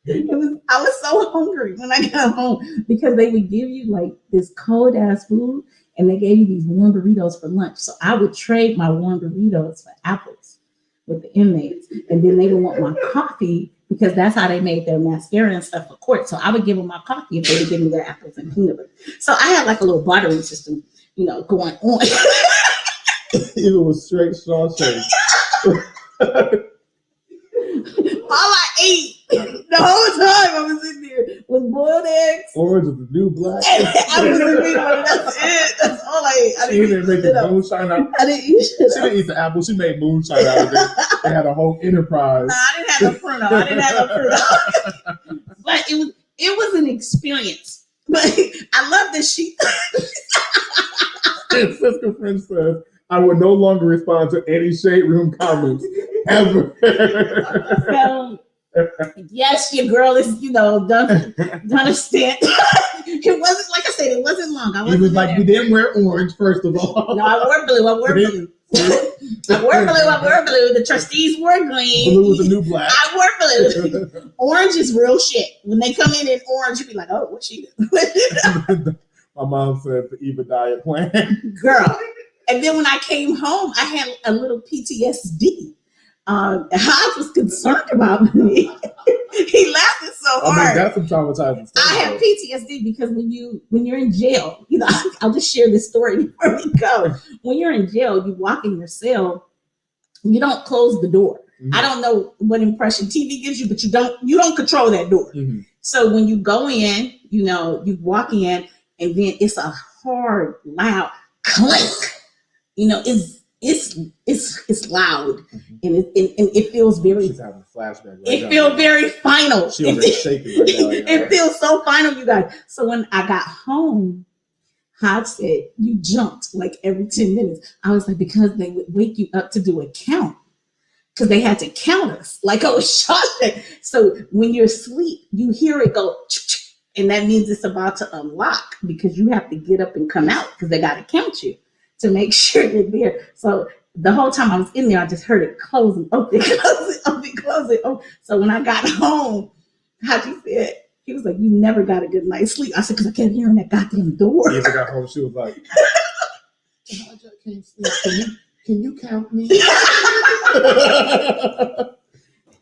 I was so hungry when I got home because they would give you like this cold ass food and they gave you these warm burritos for lunch. So I would trade my warm burritos for apples with the inmates. And then they would want my coffee because that's how they made their mascara and stuff for court. So I would give them my coffee if they would give me their apples and peanut butter. So I had like a little bartering system, going on. It was straight Shawshank. All I ate the whole time I was in there was boiled eggs. Orange is the new black. I was in there, that's it. That's all I ate. She didn't make the moonshine out. I didn't eat shit. She didn't eat the apple. She made moonshine out of it. They had a whole enterprise. No, I didn't have no Pruno. But it was an experience. But I love that she. Francisca French says, I would no longer respond to any shade room comments ever. So, yes, your girl is, done a stint. It wasn't, like I said, it wasn't long. He was like, you didn't wear orange, first of all. No, I wore blue. I wore blue. The trustees wore green. Blue was the new black. I wore blue. Orange is real shit. When they come in orange, you be like, oh, what's she doing? My mom said the Eva diet plan. Girl. And then when I came home, I had a little PTSD. Hodge was concerned about me. He laughed so hard. That's some traumatizing stuff. I have PTSD because when you're in jail, I'll just share this story before we go. When you're in jail, you walk in your cell, you don't close the door. Mm-hmm. I don't know what impression TV gives you, but you don't control that door. Mm-hmm. So when you go in, you walk in, and then it's a hard, loud clink. It's loud, mm-hmm. and it feels very. She's having a flashback. It feels very final. She was shaking right now. It feels so final, you guys. So when I got home, Hodge said you jumped like every 10 minutes. I was like, because they would wake you up to do a count, because they had to count us like I was shot. So when you're asleep, you hear it go, and that means it's about to unlock because you have to get up and come out because they got to count you to make sure you're there. So the whole time I was in there, I just heard it close and open, close it, open. So when I got home, Haji said, he was like, you never got a good night's sleep. I said, because I kept hearing that goddamn door. Eva got home, she was like, I can't sleep. Can you count me?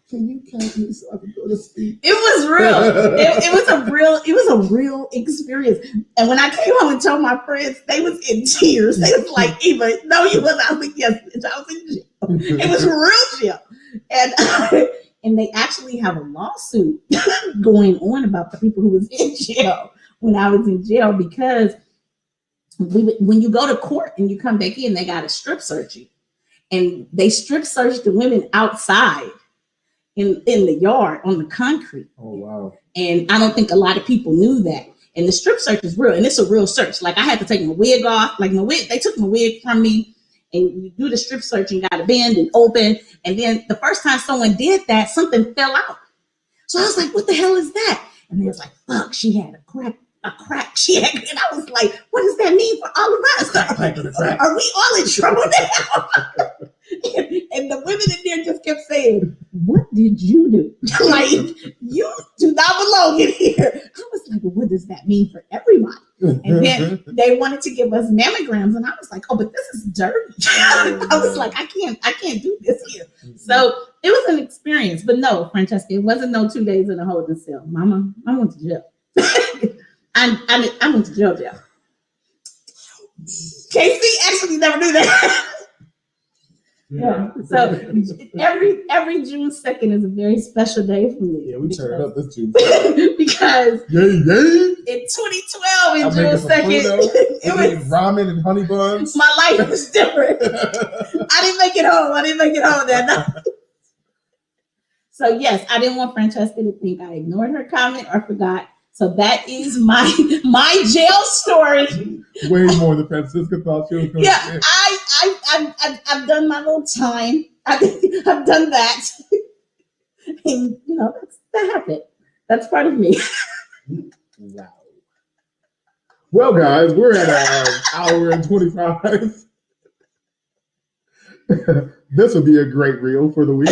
Can you count me so I can go to sleep? It was real. It was a real experience. And when I came home and told my friends, they was in tears. They was like, Eva, no, you wasn't. I was like, yes, I was in jail. It was real jail. And they actually have a lawsuit going on about the people who was in jail when I was in jail, because when you go to court and you come back in, they got to strip search you. And they strip searched the women outside in the yard on the concrete. Oh, wow. And I don't think a lot of people knew that. And the strip search is real, and it's a real search. Like, I had to take my wig off. Like, they took my wig from me, and you do the strip search and got to bend and open. And then the first time someone did that, something fell out. So I was like, what the hell is that? And they was like, fuck, she had a crack. She had, and I was like, what does that mean for all of us? Are we all in trouble now? And the women in there just kept saying, what did you do? Like, you do not belong in here. I was like, well, what does that mean for everybody? And then they wanted to give us mammograms, and I was like, oh, but this is dirty. I was like, I can't do this here. So it was an experience. But no, Francesca, it wasn't no 2 days in a holding cell. Mama, I went to jail. I went to jail. KC actually never knew that. Yeah. So every June 2nd is a very special day for me. Yeah, we turned up this June. Because in 2012, in June 2nd, it was ramen and honey buns. My life was different. I didn't make it home that night. So yes, I didn't want Francesca to think I ignored her comment or forgot. So that is my jail story. Way more than Francisca thought she was going to say. I I've done my little time. I've done that. And, that happened. That's part of me. Wow. Well, guys, we're at an hour and 25. This would be a great reel for the week.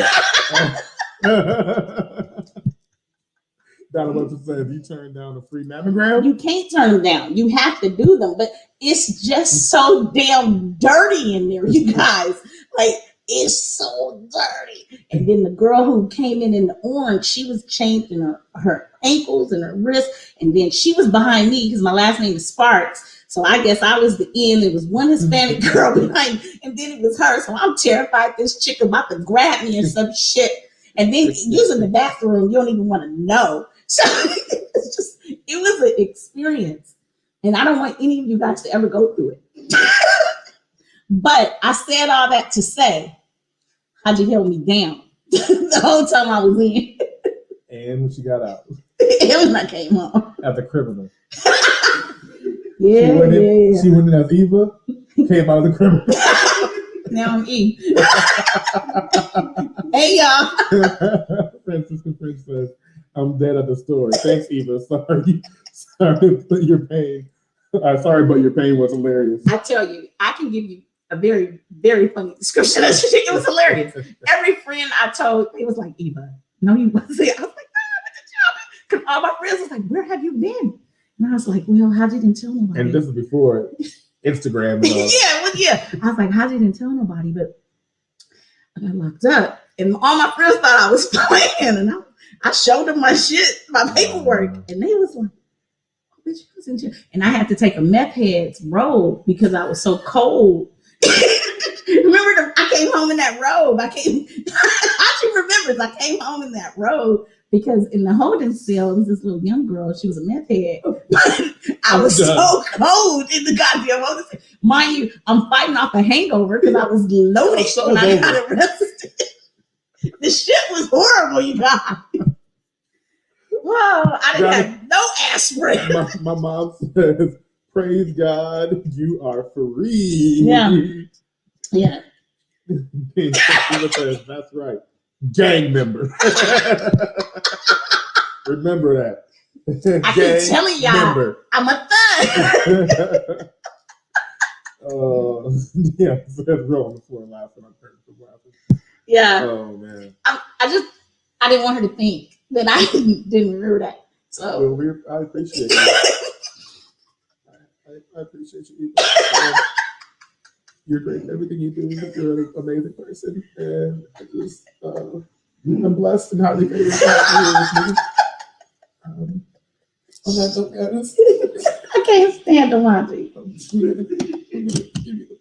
Donna, what to say? If you turn down a free mammogram? You can't turn them down. You have to do them. But it's just so damn dirty in there, you guys. Like, it's so dirty. And then the girl who came in the orange, she was chained in her ankles and her wrists. And then she was behind me because my last name is Sparks. So I guess I was the end. It was one Hispanic girl behind, and then it was her. So I'm terrified this chick about to grab me and some shit. And then using the bathroom, you don't even want to know. So it was an experience. And I don't want any of you guys to ever go through it. But I said all that to say, how'd you held me down the whole time I was in? And when she got out. And when I came home. As a criminal. Yeah, She went in as Eva, came out of the criminal. Now I'm E. Hey, y'all. Francisca French says, I'm dead at the store. Thanks, Eva. Sorry, but your pain. Sorry, but your pain was hilarious. I tell you, I can give you a very, very funny description of shit. It was hilarious. Every friend I told, it was like, Eva, no, you wasn't. I was like, no, I'm at the job. Because all my friends was like, where have you been? And I was like, well, how didn't tell nobody? And this is before Instagram and all. yeah. I was like, how didn't tell nobody? But I got locked up. And all my friends thought I was playing. And I showed them my shit, my paperwork. And they was like, oh, bitch, you was in jail. And I had to take a meth head's robe because I was so cold. Remember, I came home in that robe. I actually remembers I came home in that robe because in the holding cell, there was this little young girl. She was a meth head. I was so cold in the goddamn holding cell. Mind you, I'm fighting off a hangover because I was loaded when I got arrested. The shit was horrible, you guys. Whoa, I didn't have no aspirin. My mom says, praise God, you are free. Yeah. Says, that's right. Gang member. Remember that. I keep telling y'all, member. I'm a thug. Yeah, so that's real on the floor laughing. I'm laughing. Yeah. Oh man. I didn't want her to think that I didn't remember that. So I appreciate it. I appreciate you. You're great at everything you do. You're an amazing person, and I'm blessed and highly favored to have you with me. On that note, guys, I can't stand the laundry. Give you the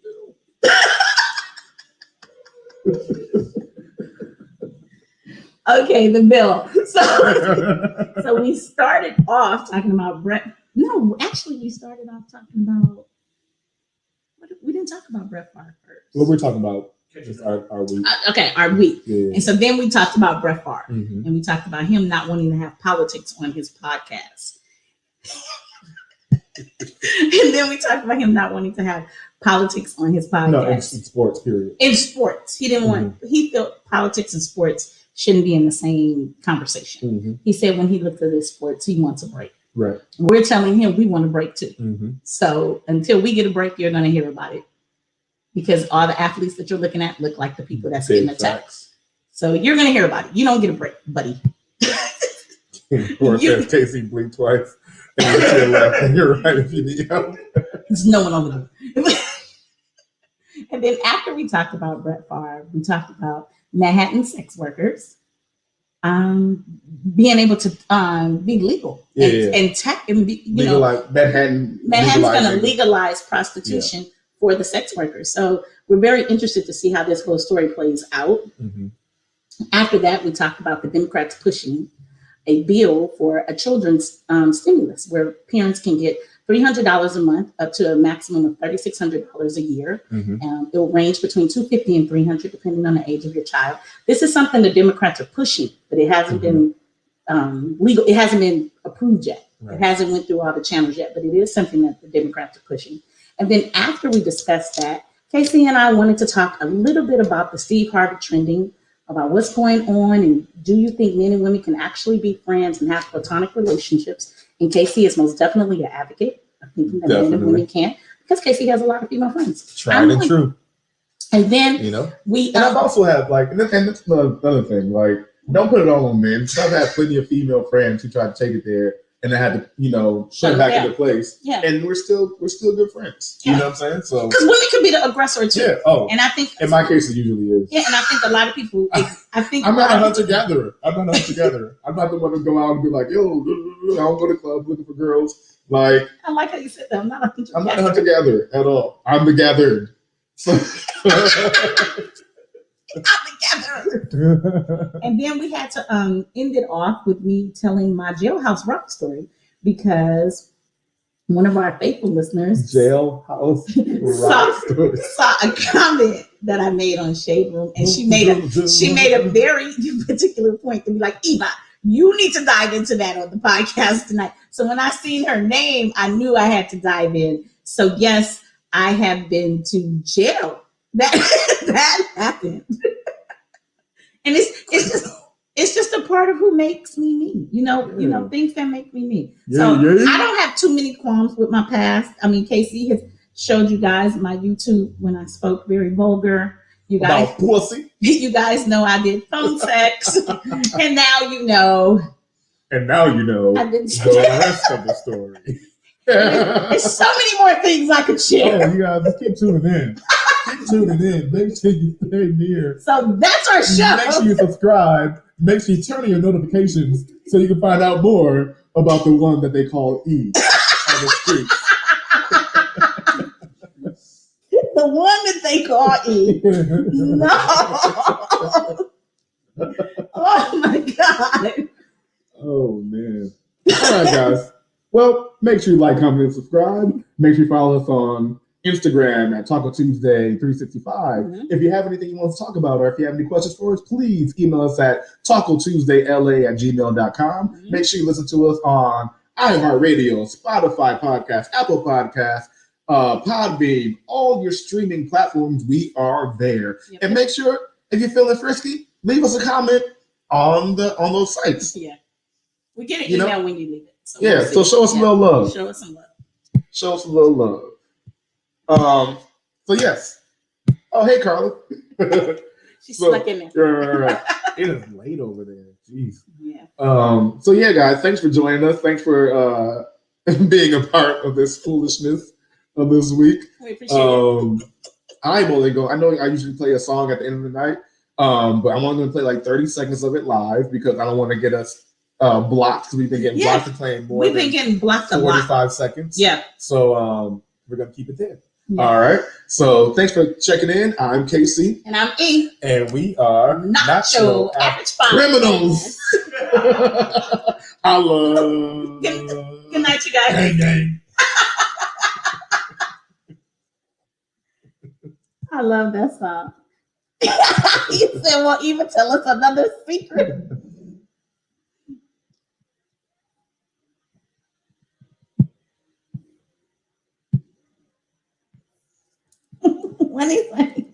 bill. Okay, the bill. So we started off talking about Brett. No, actually, we started off talking about. We didn't talk about Brett Favre first. What we're talking about is our week. Okay, our week. Yeah. And so then we talked about Brett Favre. Mm-hmm. And we talked about him not wanting to have politics on his podcast. And then we talked about him not wanting to have politics on his podcast. No, in sports, period. In sports. He didn't want, he felt politics and sports shouldn't be in the same conversation. Mm-hmm. He said when he looked at his sports, he wants a break. Right. We're telling him we want a break too. Mm-hmm. So until we get a break, you're going to hear about it. Because all the athletes that you're looking at look like the people that's getting attacked. So you're going to hear about it. You don't get a break, buddy. Or says Casey blinked twice. And you're to your left and you're right if you need help. There's no one over there. And then after we talked about Brett Favre, we talked about Manhattan sex workers being able to be legal and be, you know, Manhattan's going to legalize prostitution for the sex workers. So we're very interested to see how this whole story plays out. Mm-hmm. After that, we talked about the Democrats pushing a bill for a children's stimulus where parents can get $300 a month up to a maximum of $3,600 a year. Mm-hmm. It will range between $250 and $300 depending on the age of your child. This is something the Democrats are pushing, but it hasn't been legal. It hasn't been approved yet. Right. It hasn't went through all the channels yet, but it is something that the Democrats are pushing. And then after we discussed that, Casey and I wanted to talk a little bit about the Steve Harvey trending, about what's going on, and do you think men and women can actually be friends and have platonic relationships? And Casey is most definitely an advocate of thinking that men and women can't, because Casey has a lot of female friends. Tried and true. And then and I've also had and that's the other thing, like, don't put it all on men. I've had plenty of female friends who tried to take it there and they had to, put it back into place. Yeah. And we're still good friends. Yeah. You know what I'm saying? So because women can be the aggressor too. Yeah. Oh. And I think in my case it usually is. Yeah, and I think a lot of people I'm not a hunter gatherer. I'm not the one to go out and be like, yo, I don't go to clubs looking for girls. Like, I like how you said that. I'm not a hunter gatherer at all. I'm the gathered. And then we had to end it off with me telling my jailhouse rock story, because one of our faithful listeners saw a comment that I made on Shade Room, and she made a very particular point to be like, Eva, you need to dive into that on the podcast tonight. So when I seen her name, I knew I had to dive in. So yes, I have been to jail. That happened. And it's just a part of who makes me me. Things that make me me. So I don't have too many qualms with my past. I mean, Casey has showed you guys my YouTube when I spoke very vulgar. You guys, about pussy. You guys know I did phone sex, and now you know. And now you know the rest of the story. There's so many more things I could share. Oh, you guys, just keep tuning in. Make sure you stay near. So that's our show. Make sure you subscribe. Make sure you turn on your notifications so you can find out more about the one that they call E on the street. The one that they call E. No. Oh my God. Oh man. All right, guys. Well, make sure you like, comment, and subscribe. Make sure you follow us on Instagram at Taco Tuesday 365. Mm-hmm. If you have anything you want to talk about, or if you have any questions for us, please email us at tacotuesdayla@gmail.com. Mm-hmm. Make sure you listen to us on iHeartRadio, Spotify Podcast, Apple Podcasts, Podbean, all your streaming platforms. We are there. Yep. And make sure, if you're feeling frisky, leave us a comment on those sites. Yeah, we get an email when you leave it. So so show us a little love. Show us some love. Show us a little love. So yes. Oh, hey, Carla. She's stuck in there. Right. It is late over there. Jeez. Yeah. So yeah, guys, thanks for joining us. Thanks for being a part of this foolishness of this week. We appreciate it. I'm only going. I know I usually play a song at the end of the night, but I'm only going to play like 30 seconds of it live because I don't want to get us blocked, because we've been getting blocked for playing more. We've been getting blocked a lot. 45 seconds. Yeah. So we're going to keep it there. Yeah. All right. So thanks for checking in. I'm Casey. And I'm E. And we are not your average criminals. I love. Good night, you guys. Gang, gang. I love that song. You said, well, even tell us another secret. What is it?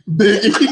Biggie.